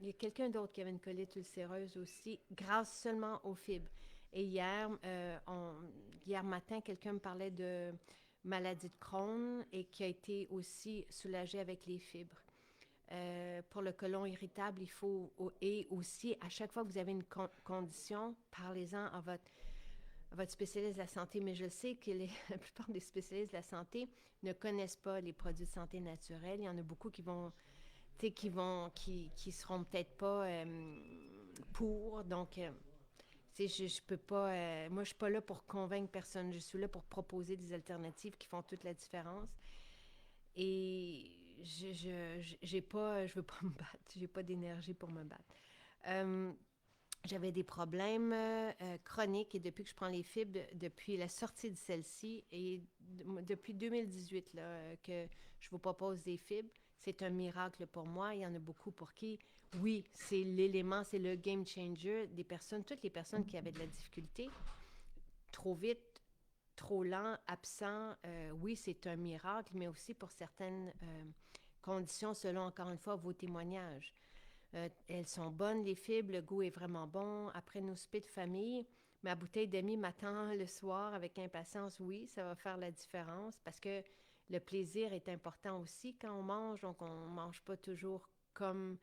y a quelqu'un d'autre qui avait une colite ulcéreuse aussi, grâce seulement aux fibres. Et hier matin, quelqu'un me parlait de maladie de Crohn et qui a été aussi soulagé avec les fibres. Pour le côlon irritable, il faut, et aussi, à chaque fois que vous avez une condition, parlez-en à votre spécialiste de la santé, mais je sais que la plupart des spécialistes de la santé ne connaissent pas les produits de santé naturels. Il y en a beaucoup qui vont, tu sais, qui seront peut-être pas pour. Donc, je peux pas. Moi, je suis pas là pour convaincre personne. Je suis là pour proposer des alternatives qui font toute la différence. Et j'ai pas, je veux pas me battre. J'ai pas d'énergie pour me battre. Euh, J'avais des problèmes chroniques et depuis que je prends les fibres, depuis la sortie de celle-ci et depuis 2018 là, que je vous propose des fibres, c'est un miracle pour moi. Il y en a beaucoup pour qui, oui, c'est l'élément, c'est le game changer des personnes, toutes les personnes qui avaient de la difficulté, trop vite, trop lent, absent. Oui, c'est un miracle, mais aussi pour certaines conditions, selon encore une fois vos témoignages. Elles sont bonnes, les fibres, le goût est vraiment bon. Après nos soupers de famille, ma bouteille demi m'attend le soir avec impatience. Oui, ça va faire la différence parce que le plaisir est important aussi quand on mange. Donc, on ne mange pas toujours comme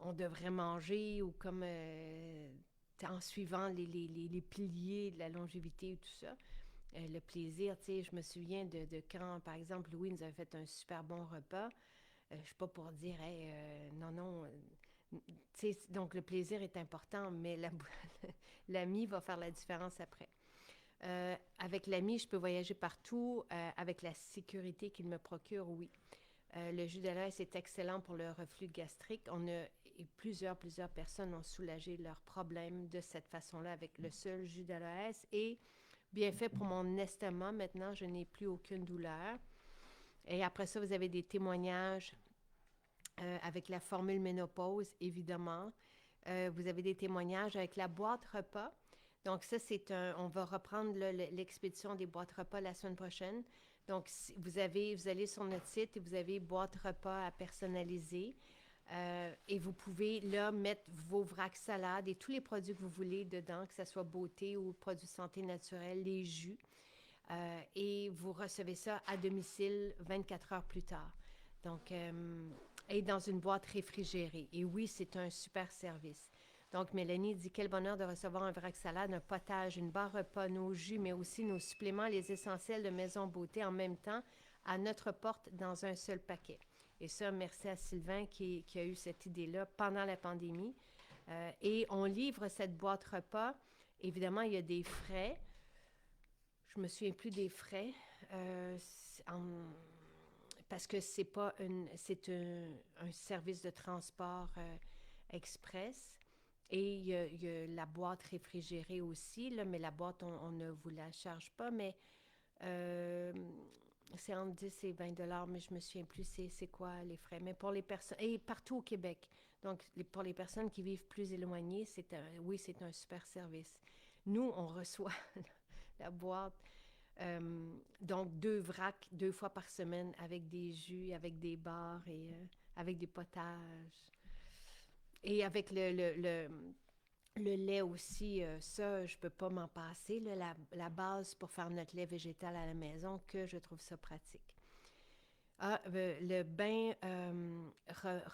on devrait manger ou comme en suivant les piliers de la longévité et tout ça. Le plaisir, tu sais, je me souviens de quand, par exemple, Louis nous avait fait un super bon repas. Je ne suis pas pour dire, hey, non, non. Donc, le plaisir est important, mais l'ami va faire la différence après. Avec l'ami, je peux voyager partout avec la sécurité qu'il me procure, oui. Le jus d'aloès est excellent pour le reflux gastrique. Et plusieurs personnes ont soulagé leurs problèmes de cette façon-là avec le seul jus d'aloès. Et bien fait pour mon estomac. Maintenant, je n'ai plus aucune douleur. Et après ça, vous avez des témoignages avec la formule ménopause, évidemment. Vous avez des témoignages avec la boîte repas. Donc ça, on va reprendre l'expédition des boîtes repas la semaine prochaine. Donc, vous allez sur notre site et vous avez boîte repas à personnaliser. Et vous pouvez là mettre vos vracs salades et tous les produits que vous voulez dedans, que ce soit beauté ou produits santé naturelle, les jus. Et vous recevez ça à domicile 24 heures plus tard. Donc, et dans une boîte réfrigérée. Et oui, c'est un super service. Donc, Mélanie dit, quel bonheur de recevoir un vrac salade, un potage, une barre repas, nos jus, mais aussi nos suppléments, les essentiels de Maison Beauté en même temps à notre porte dans un seul paquet. Et ça, merci à Sylvain qui a eu cette idée-là pendant la pandémie. Et on livre cette boîte repas. Évidemment, il y a des frais. Je me souviens plus des frais. Parce que c'est un service de transport express. Et il y a la boîte réfrigérée aussi, là, mais la boîte, on ne vous la charge pas, mais c'est entre 10 et 20 dollars, mais je me souviens plus c'est quoi les frais. Mais pour les personnes, et partout au Québec, donc pour les personnes qui vivent plus éloignées, oui, c'est un super service. Nous, on reçoit la boîte. Donc, 2 vracs, 2 fois par semaine avec des jus, avec des bars et avec des potages. Et avec le lait aussi, ça, je peux pas m'en passer. Là, la base pour faire notre lait végétal à la maison, que je trouve ça pratique. Ah, le bain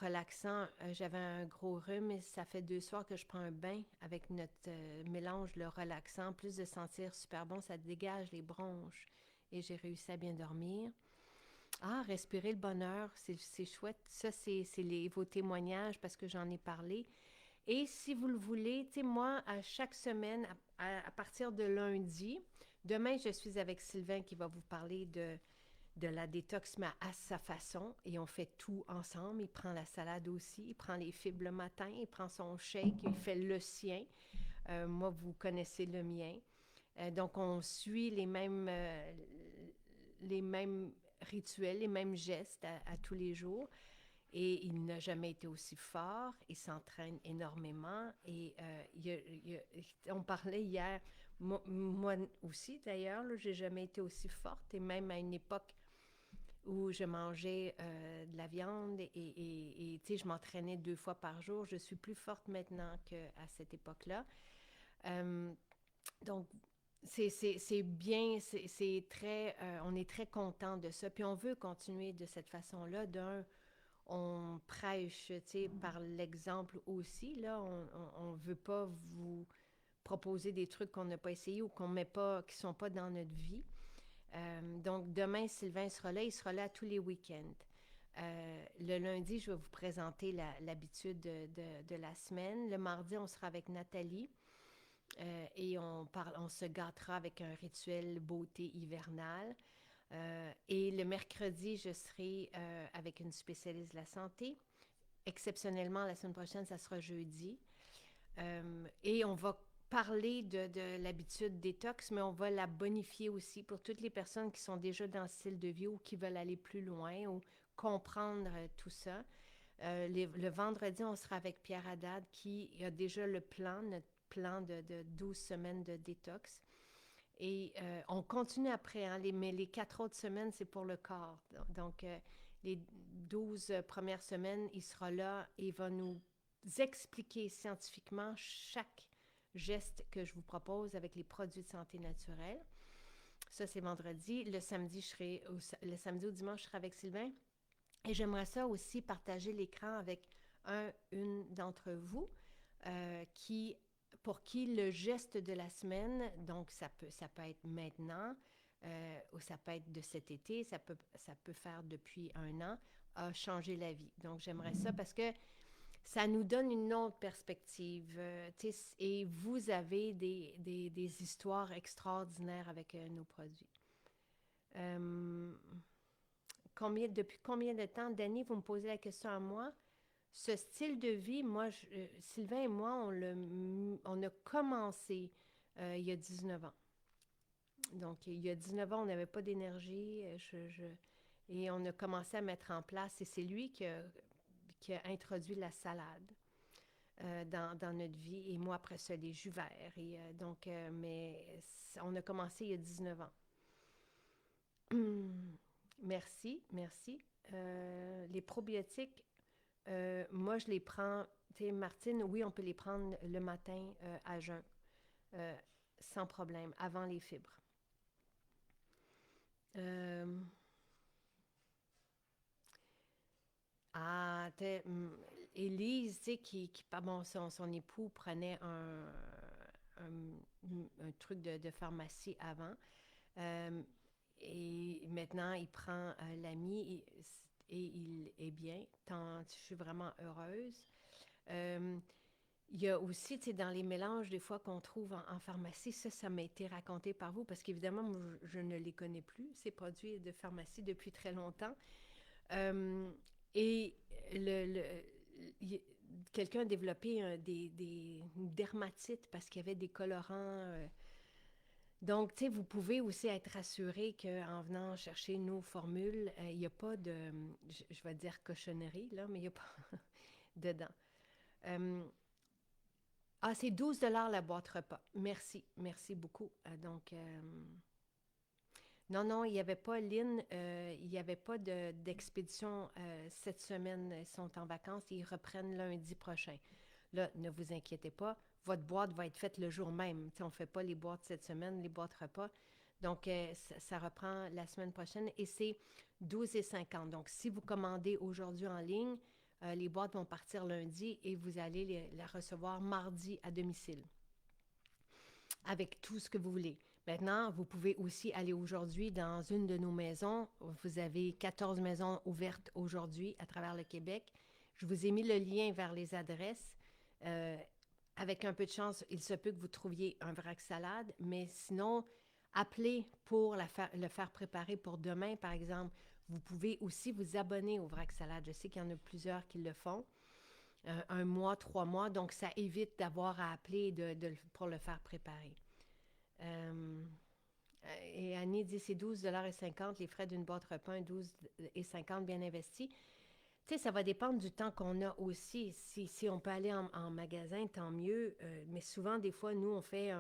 relaxant, j'avais un gros rhume et ça fait 2 soirs que je prends un bain avec notre mélange, le relaxant. Plus de sentir super bon, ça dégage les bronches et j'ai réussi à bien dormir. Ah, respirer le bonheur, c'est chouette. Ça, c'est vos témoignages parce que j'en ai parlé. Et si vous le voulez, tu sais, moi, à chaque semaine, à partir de lundi, demain, je suis avec Sylvain qui va vous parler de la détox, mais à sa façon. Et on fait tout ensemble. Il prend la salade aussi, il prend les fibres le matin, il prend son shake, il fait le sien. Moi, vous connaissez le mien. Donc, on suit les mêmes rituels, les mêmes gestes à tous les jours. Et il n'a jamais été aussi fort. Il s'entraîne énormément. Et on parlait hier, moi aussi d'ailleurs, j'ai jamais été aussi forte. Et même à une époque où je mangeais de la viande et tu sais, je m'entraînais 2 fois par jour. Je suis plus forte maintenant qu'à cette époque-là. Euh, donc, c'est bien, c'est très, on est très content de ça. Puis on veut continuer de cette façon-là. On prêche, tu sais, par l'exemple aussi. Là, on veut pas vous proposer des trucs qu'on n'a pas essayé ou qu'on met pas, qui sont pas dans notre vie. Donc, demain, Sylvain sera là. Il sera là tous les week-ends. Le lundi, je vais vous présenter l'habitude de la semaine. Le mardi, on sera avec Nathalie et on se gâtera avec un rituel beauté hivernale. Et le mercredi, je serai avec une spécialiste de la santé. Exceptionnellement, la semaine prochaine, ça sera jeudi. Et on va parler de l'habitude détox, mais on va la bonifier aussi pour toutes les personnes qui sont déjà dans le style de vie ou qui veulent aller plus loin ou comprendre tout ça. Le vendredi, on sera avec Pierre Haddad qui a déjà notre plan de 12 semaines de détox. Et on continue après, hein, mais les 4 autres semaines, c'est pour le corps. Donc, les 12 premières semaines, il sera là et il va nous expliquer scientifiquement chaque geste que je vous propose avec les produits de santé naturelle. Ça, c'est vendredi. Le samedi, le samedi au dimanche, je serai avec Sylvain. Et j'aimerais ça aussi partager l'écran avec une d'entre vous qui pour qui le geste de la semaine, donc ça peut être maintenant, ou ça peut être de cet été, ça peut faire depuis un an, a changé la vie. Donc j'aimerais ça parce que ça nous donne une autre perspective. Et vous avez des histoires extraordinaires avec nos produits. Depuis combien de temps, Dani, vous me posez la question à moi? Ce style de vie, moi, Sylvain et moi, on a commencé il y a 19 ans. Donc, il y a 19 ans, on n'avait pas d'énergie et on a commencé à mettre en place, et c'est lui qui a introduit la salade dans notre vie, et moi, après ça, les jus verts. Mais on a commencé il y a 19 ans. Merci, merci. Les probiotiques, moi, je les prends, tu sais, Martine, oui, on peut les prendre le matin à jeun, euh, sans problème, avant les fibres. Ah, Élise, tu sais, bon, son époux prenait un truc de pharmacie avant. Et maintenant, il prend l'ami et il est bien. Je suis vraiment heureuse. Il y a aussi, tu sais, dans les mélanges, des fois, qu'on trouve en pharmacie, ça m'a été raconté par vous, parce qu'évidemment, moi, je ne les connais plus, ces produits de pharmacie, depuis très longtemps. Et quelqu'un a développé des dermatites parce qu'il y avait des colorants. Donc, tu sais, vous pouvez aussi être rassuré qu'en venant chercher nos formules, il n'y a pas de, je vais dire cochonnerie, là, mais il n'y a pas dedans. C'est 12 $ la boîte repas. Merci, merci beaucoup. Non, il n'y avait pas, Lynn, il n'y avait pas d'expédition cette semaine. Ils sont en vacances et ils reprennent lundi prochain. Là, ne vous inquiétez pas, votre boîte va être faite le jour même. T'sais, on ne fait pas les boîtes cette semaine, les boîtes repas. Donc, ça reprend la semaine prochaine et c'est 12,50 $. Donc, si vous commandez aujourd'hui en ligne, les boîtes vont partir lundi et vous allez les recevoir mardi à domicile avec tout ce que vous voulez. Maintenant, vous pouvez aussi aller aujourd'hui dans une de nos maisons. Vous avez 14 maisons ouvertes aujourd'hui à travers le Québec. Je vous ai mis le lien vers les adresses. Avec un peu de chance, il se peut que vous trouviez un vrac salade, mais sinon, appelez pour le faire préparer pour demain, par exemple. Vous pouvez aussi vous abonner au vrac salade. Je sais qu'il y en a plusieurs qui le font. 1 mois, 3 mois, donc ça évite d'avoir à appeler pour le faire préparer. Et Annie dit c'est 12,50 $, les frais d'une boîte repas, 12,50 $ bien investi. Tu sais, ça va dépendre du temps qu'on a aussi. Si on peut aller en magasin, tant mieux. Mais souvent, des fois, nous, on fait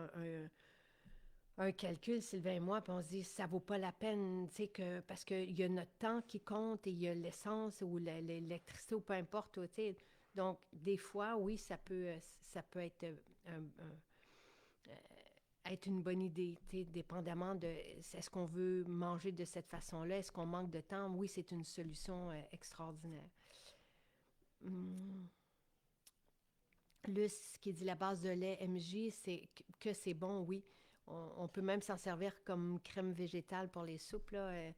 un calcul, Sylvain et moi, puis on se dit, ça vaut pas la peine, tu sais, parce qu'il y a notre temps qui compte et il y a l'essence ou l'électricité ou peu importe, tu sais. Donc, des fois, oui, ça peut être, être une bonne idée, tu sais, dépendamment de, est-ce qu'on veut manger de cette façon-là, est-ce qu'on manque de temps? Oui, c'est une solution extraordinaire. Hum. Luce qui dit la base de lait MJ, c'est que c'est bon, oui. On peut même s'en servir comme crème végétale pour les soupes, là.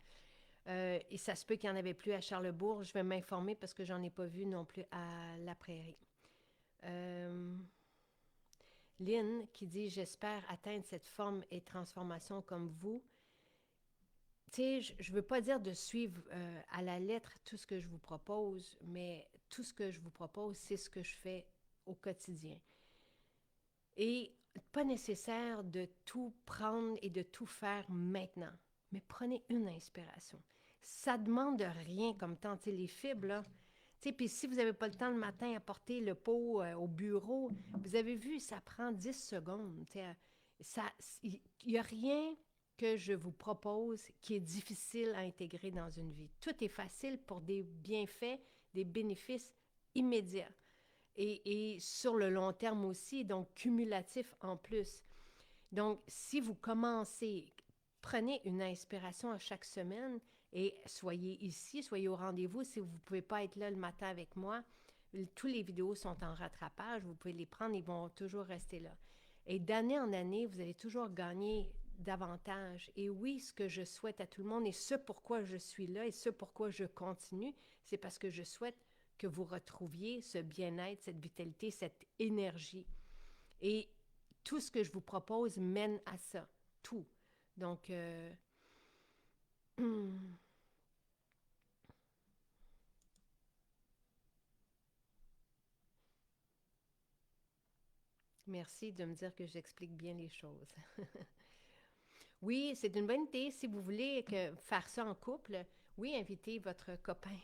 Et ça se peut qu'il n'y en avait plus à Charlebourg. Je vais m'informer parce que j'en ai pas vu non plus à La Prairie. Euh, Lynn qui dit j'espère atteindre cette forme et transformation comme vous. Tu sais, je ne veux pas dire de suivre à la lettre tout ce que je vous propose, mais tout ce que je vous propose, c'est ce que je fais au quotidien. Et pas nécessaire de tout prendre et de tout faire maintenant, mais prenez une inspiration. Ça demande de rien comme temps, tu sais, les fibres, là. Tu sais, puis si vous n'avez pas le temps le matin à porter le pot au bureau, vous avez vu, ça prend 10 secondes. Tu sais, il n'y a rien que je vous propose qui est difficile à intégrer dans une vie. Tout est facile pour des bienfaits, des bénéfices immédiats et sur le long terme aussi, donc cumulatif en plus. Donc, si vous commencez, prenez une inspiration à chaque semaine et soyez ici, soyez au rendez-vous. Si vous ne pouvez pas être là le matin avec moi, tous les vidéos sont en rattrapage, vous pouvez les prendre, ils vont toujours rester là. Et d'année en année, vous allez toujours gagner davantage. Et oui, ce que je souhaite à tout le monde et ce pourquoi je suis là et ce pourquoi je continue, c'est parce que je souhaite que vous retrouviez ce bien-être, cette vitalité, cette énergie. Et tout ce que je vous propose mène à ça. Tout. Donc, merci de me dire que j'explique bien les choses. Oui, c'est une bonne idée. Si vous voulez faire ça en couple, oui, invitez votre copain.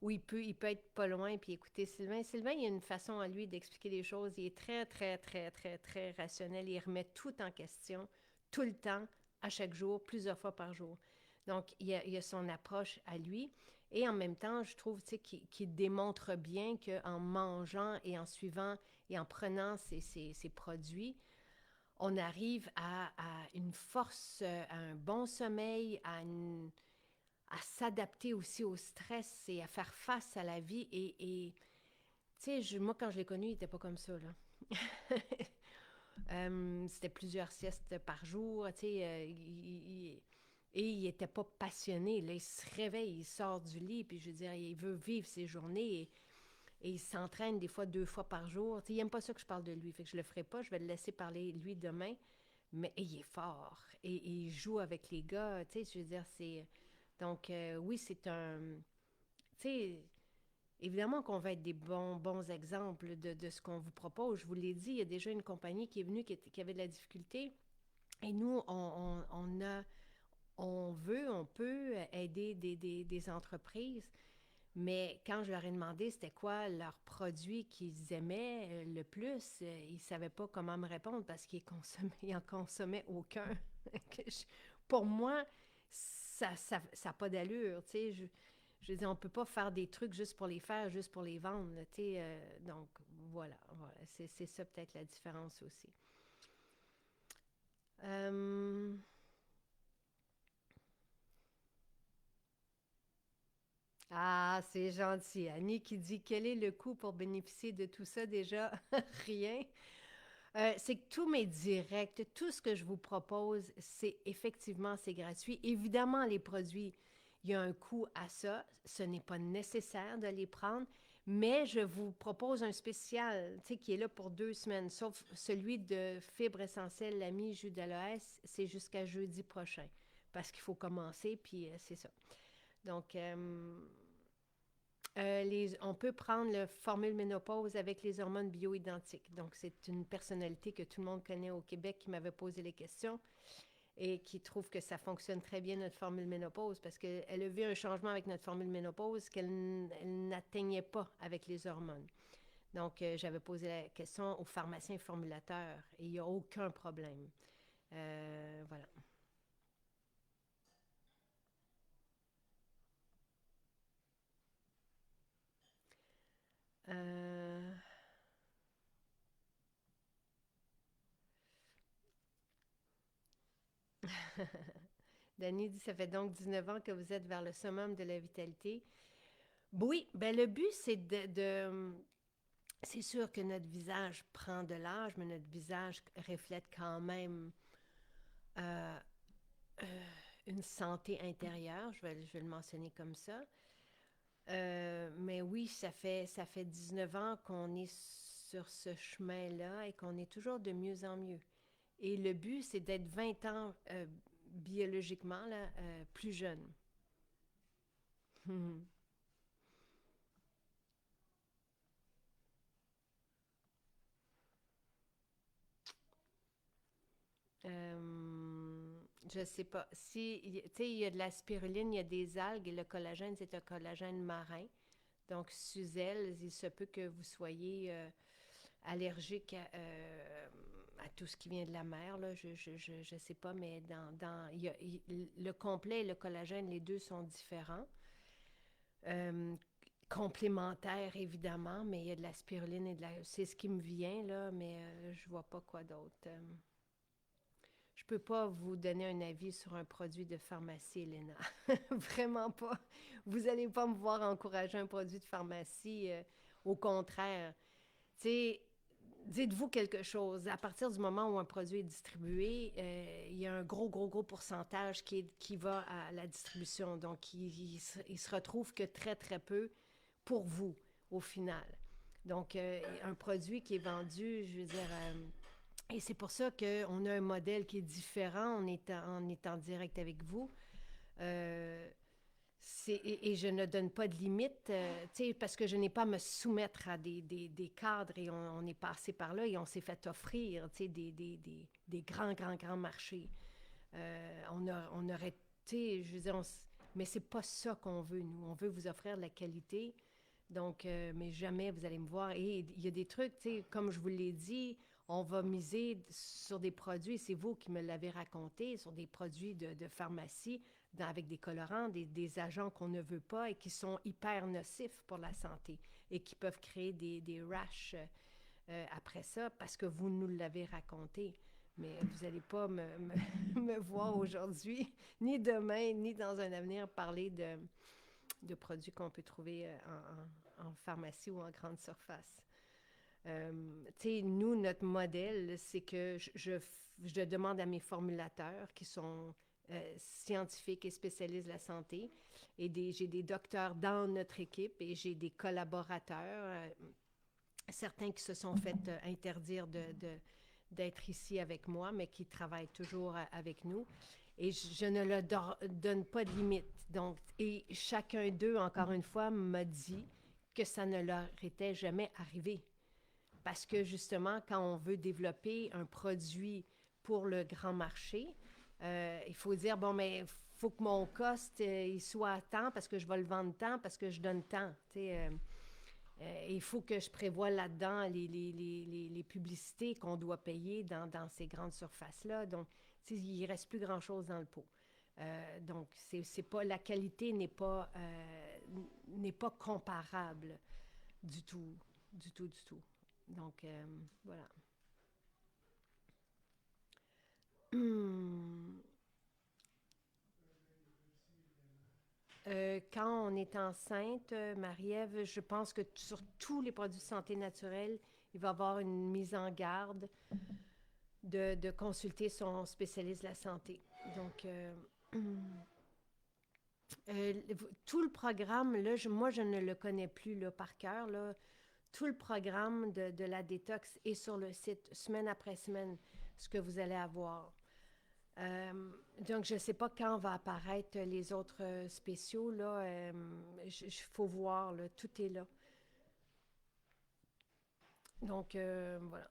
Ou il peut être pas loin puis écouter Sylvain. Sylvain, il a une façon à lui d'expliquer les choses. Il est très, très, très, très, très rationnel. Il remet tout en question, tout le temps, à chaque jour, plusieurs fois par jour. Donc, il a son approche à lui. Et en même temps, je trouve qu'il démontre bien qu'en mangeant et en suivant et en prenant ces produits, on arrive à une force, à un bon sommeil, à s'adapter aussi au stress et à faire face à la vie. Et tu sais, moi, quand je l'ai connu, il n'était pas comme ça, là. C'était plusieurs siestes par jour, tu sais, et il n'était pas passionné. Là, il se réveille, il sort du lit, puis je veux dire, il veut vivre ses journées et il s'entraîne des fois 2 fois par jour. Tu sais, il n'aime pas ça que je parle de lui, fait que je le ferai pas. Je vais le laisser parler lui demain. Mais il est fort et il joue avec les gars, tu sais, je veux dire, c'est... Donc, oui, c'est un... Tu sais, évidemment qu'on va être des bons exemples de ce qu'on vous propose. Je vous l'ai dit, il y a déjà une compagnie qui est venue qui avait de la difficulté. Et nous, on peut aider des entreprises. Mais quand je leur ai demandé c'était quoi leur produit qu'ils aimaient le plus, ils ne savaient pas comment me répondre parce qu'ils en consommaient aucun. Pour moi, ça n'a pas d'allure. Tu sais, je veux dire, on ne peut pas faire des trucs juste pour les faire, juste pour les vendre. Là, tu sais, donc, voilà. C'est ça peut-être la différence aussi. Euh, Ah, c'est gentil. Annie qui dit quel est le coût pour bénéficier de tout ça déjà? Rien. C'est que tous mes directs, tout ce que je vous propose, c'est gratuit. Évidemment, les produits, il y a un coût à ça. Ce n'est pas nécessaire de les prendre, mais je vous propose un spécial, tu sais, qui est là pour 2 semaines, sauf celui de fibres essentielles, l'ami jus d'aloès, c'est jusqu'à jeudi prochain, parce qu'il faut commencer, puis c'est ça. Donc, on peut prendre le formule ménopause avec les hormones bioidentiques. Donc, c'est une personnalité que tout le monde connaît au Québec qui m'avait posé les questions et qui trouve que ça fonctionne très bien, notre formule ménopause, parce qu'elle a vu un changement avec notre formule ménopause qu'elle n'atteignait pas avec les hormones. Donc, j'avais posé la question aux pharmaciens formulateurs et il n'y a aucun problème. Voilà. Euh, Dany dit, ça fait donc 19 ans que vous êtes vers le summum de la vitalité. Oui, ben le but, c'est c'est sûr que notre visage prend de l'âge, mais notre visage reflète quand même euh, euh, une santé intérieure, je vais le mentionner comme ça. Mais oui, ça fait 19 ans qu'on est sur ce chemin-là et qu'on est toujours de mieux en mieux. Et le but, c'est d'être 20 ans biologiquement là, plus jeune. Je sais pas. Si, tu sais, il y a de la spiruline, il y a des algues et le collagène, c'est un collagène marin. Donc, sous elle, il se peut que vous soyez allergique à tout ce qui vient de la mer. Là. Je sais pas, mais le complet et le collagène, les deux sont différents. Euh, Complémentaires, évidemment, mais il y a de la spiruline et de la... C'est ce qui me vient, là, mais je vois pas quoi d'autre. Je peux pas vous donner un avis sur un produit de pharmacie, Elena. Vraiment pas. Vous allez pas me voir encourager un produit de pharmacie. Au contraire. Tu sais, dites-vous quelque chose. À partir du moment où un produit est distribué, il y a un gros, gros, gros pourcentage qui va à la distribution. Donc, il se retrouve que très, très peu pour vous, au final. Donc, un produit qui est vendu, je veux dire, et c'est pour ça qu'on a un modèle qui est différent. On est en direct avec vous. Euh, et je ne donne pas de limite, parce que je n'ai pas à me soumettre à des cadres et on est passé par là et on s'est fait offrir des grands, grands, grands marchés. On aurait, je veux dire, mais c'est pas ça qu'on veut, nous. On veut vous offrir de la qualité. Donc, mais jamais vous allez me voir. Et il y a des trucs, comme je vous l'ai dit, on va miser sur des produits, c'est vous qui me l'avez raconté, sur des produits de pharmacie avec des colorants, des agents qu'on ne veut pas et qui sont hyper nocifs pour la santé et qui peuvent créer des rashes après ça parce que vous nous l'avez raconté. Mais vous n'allez pas me voir aujourd'hui, ni demain, ni dans un avenir parler de produits qu'on peut trouver en pharmacie ou en grande surface. Tu sais, nous, notre modèle, c'est que je demande à mes formulateurs qui sont scientifiques et spécialistes de la santé, et j'ai des docteurs dans notre équipe et j'ai des collaborateurs, certains qui se sont fait interdire d'être ici avec moi, mais qui travaillent toujours avec nous. Et je ne leur donne pas de limite. Donc, et chacun d'eux, encore une fois, m'a dit que ça ne leur était jamais arrivé. Parce que justement, quand on veut développer un produit pour le grand marché, il faut dire, bon, mais il faut que mon cost, il soit à temps parce que je vais le vendre tant, parce que je donne tant. Il faut que je prévoie là-dedans les publicités qu'on doit payer dans ces grandes surfaces-là. Donc, il ne reste plus grand-chose dans le pot. Donc, c'est pas, la qualité n'est pas comparable du tout, du tout, du tout. Donc, voilà. Hum. Quand on est enceinte, Marie-Ève, je pense que sur tous les produits de santé naturelle, il va y avoir une mise en garde de consulter son spécialiste de la santé. Donc, tout le programme, là, moi, je ne le connais plus là, par cœur. Là. Tout le programme de la détox est sur le site, semaine après semaine, ce que vous allez avoir. Donc, je ne sais pas quand va apparaître les autres spéciaux. Là, il faut voir, là, tout est là. Donc, voilà.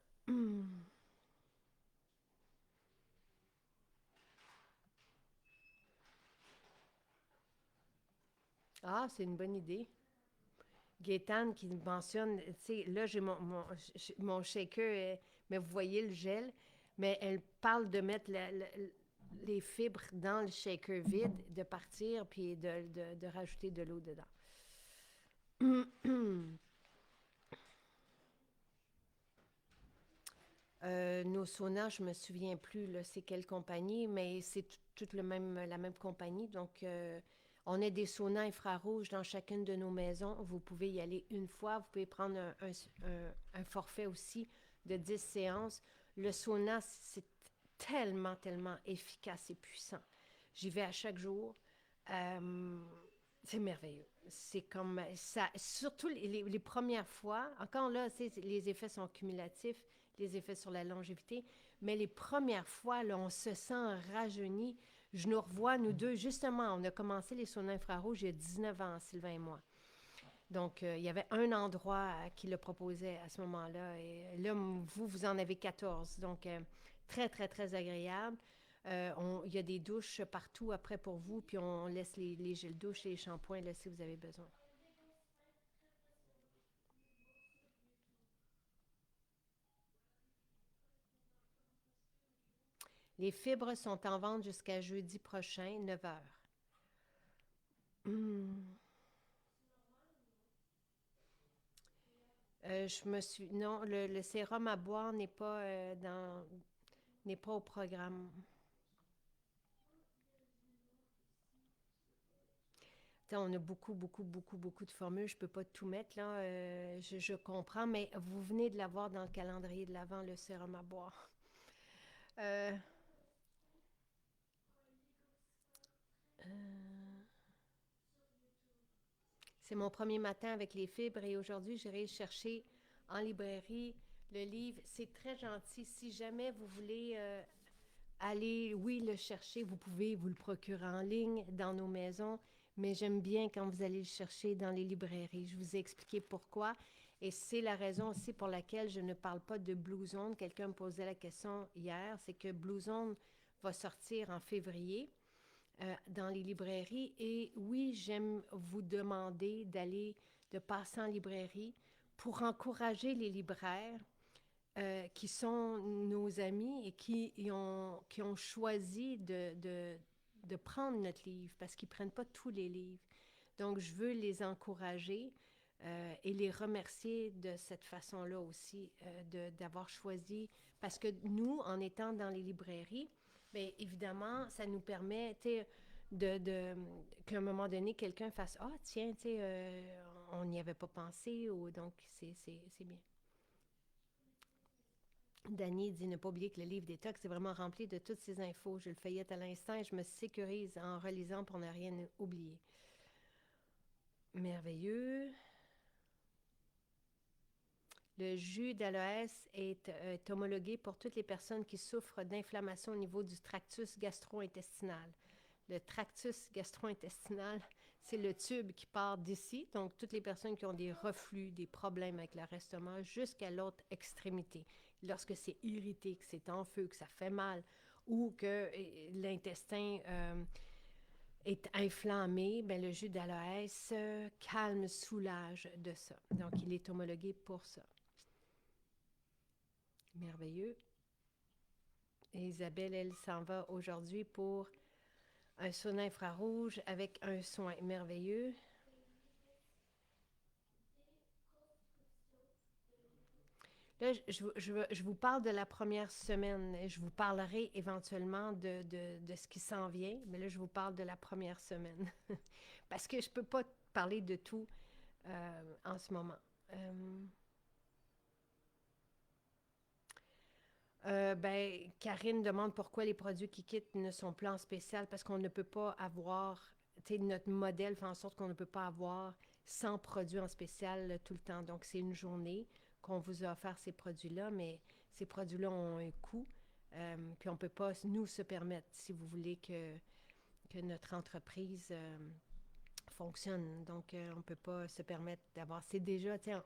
Ah, c'est une bonne idée. Gaétane qui mentionne, tu sais, là, j'ai mon shaker, mais vous voyez le gel, mais elle parle de mettre les fibres dans le shaker vide, de partir, puis de rajouter de l'eau dedans. Nos saunas, je me souviens plus, là, c'est quelle compagnie, mais c'est toute la même compagnie. Donc, on a des saunas infrarouges dans chacune de nos maisons. Vous pouvez y aller une fois. Vous pouvez prendre un forfait aussi de 10 séances. Le sauna, c'est tellement, tellement efficace et puissant. J'y vais à chaque jour. Euh, c'est merveilleux. C'est comme ça, surtout les premières fois. Encore là, les effets sont cumulatifs, les effets sur la longévité, mais les premières fois, là, on se sent rajeuni. Je nous revois, nous deux, justement, on a commencé les saunas infrarouges il y a 19 ans, Sylvain et moi. Donc, il y avait un endroit qui le proposait à ce moment-là. Et là, vous en avez 14. Donc, très, très, très agréable. Il y a des douches partout après pour vous, puis on laisse les gels douches et les shampoings là si vous avez besoin. Les fibres sont en vente jusqu'à jeudi prochain, 9 heures. Hmm. Je me suis. Non, le sérum à boire n'est pas au programme. On a beaucoup, beaucoup, beaucoup, beaucoup de formules. Je ne peux pas tout mettre, là. Je comprends, mais vous venez de l'avoir dans le calendrier de l'Avent, le sérum à boire. Euh, euh, c'est mon premier matin avec les fibres et aujourd'hui, j'irai chercher en librairie le livre. C'est très gentil. Si jamais vous voulez aller, oui, le chercher, vous pouvez vous le procurer en ligne dans nos maisons, mais j'aime bien quand vous allez le chercher dans les librairies. Je vous ai expliqué pourquoi et c'est la raison aussi pour laquelle je ne parle pas de Blue Zone. Quelqu'un me posait la question hier, c'est que Blue Zone va sortir en février dans les librairies et oui, j'aime vous demander de passer en librairie pour encourager les libraires qui sont nos amis et qui ont choisi de prendre notre livre parce qu'ils ne prennent pas tous les livres. Donc, je veux les encourager et les remercier de cette façon-là aussi, d'avoir choisi. Parce que nous, en étant dans les librairies, bien évidemment, ça nous permet, tu sais, qu'à un moment donné, quelqu'un fasse ah, tiens, tu sais, on n'y avait pas pensé, ou donc c'est bien. Dany dit ne pas oublier que le livre détox est vraiment rempli de toutes ces infos. Je le feuillette à l'instant et je me sécurise en relisant pour ne rien oublier. Merveilleux. Le jus d'aloès est homologué pour toutes les personnes qui souffrent d'inflammation au niveau du tractus gastro-intestinal. Le tractus gastro-intestinal, c'est le tube qui part d'ici, donc toutes les personnes qui ont des reflux, des problèmes avec leur estomac, jusqu'à l'autre extrémité. Lorsque c'est irrité, que c'est en feu, que ça fait mal, ou que l'intestin est inflammé, ben le jus d'aloès calme, soulage de ça. Donc, il est homologué pour ça. Merveilleux. Et Isabelle, elle s'en va aujourd'hui pour un sauna infrarouge avec un soin merveilleux. Là, je vous parle de la première semaine. Je vous parlerai éventuellement de ce qui s'en vient, mais là, je vous parle de la première semaine. Parce que je ne peux pas parler de tout en ce moment. Karine demande pourquoi les produits qui quittent ne sont plus en spécial parce qu'on ne peut pas avoir, tu sais, notre modèle fait en sorte qu'on ne peut pas avoir 100 produits en spécial tout le temps. Donc, c'est une journée qu'on vous a offert ces produits-là, mais ces produits-là ont un coût. Puis on ne peut pas, nous, se permettre, si vous voulez que notre entreprise fonctionne. Donc, on ne peut pas se permettre d'avoir. C'est déjà, tu sais,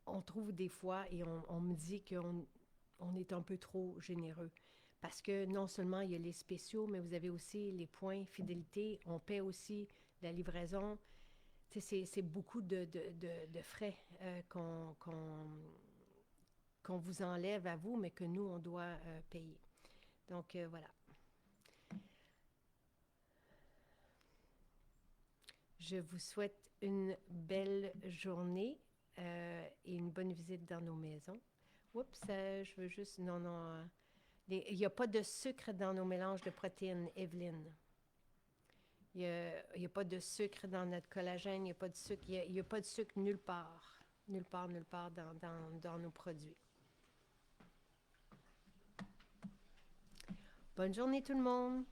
on trouve des fois et on me dit qu'on est un peu trop généreux. Parce que non seulement il y a les spéciaux, mais vous avez aussi les points fidélité. On paie aussi la livraison. C'est beaucoup de frais qu'on vous enlève à vous, mais que nous, on doit payer. Donc, voilà. Je vous souhaite une belle journée et une bonne visite dans nos maisons. Oups, je veux juste... Non, non. Il n'y a pas de sucre dans nos mélanges de protéines, Evelyne. Il y a pas de sucre dans notre collagène, il n'y a pas de sucre, il y a pas de sucre nulle part. Nulle part dans nos produits. Bonne journée tout le monde!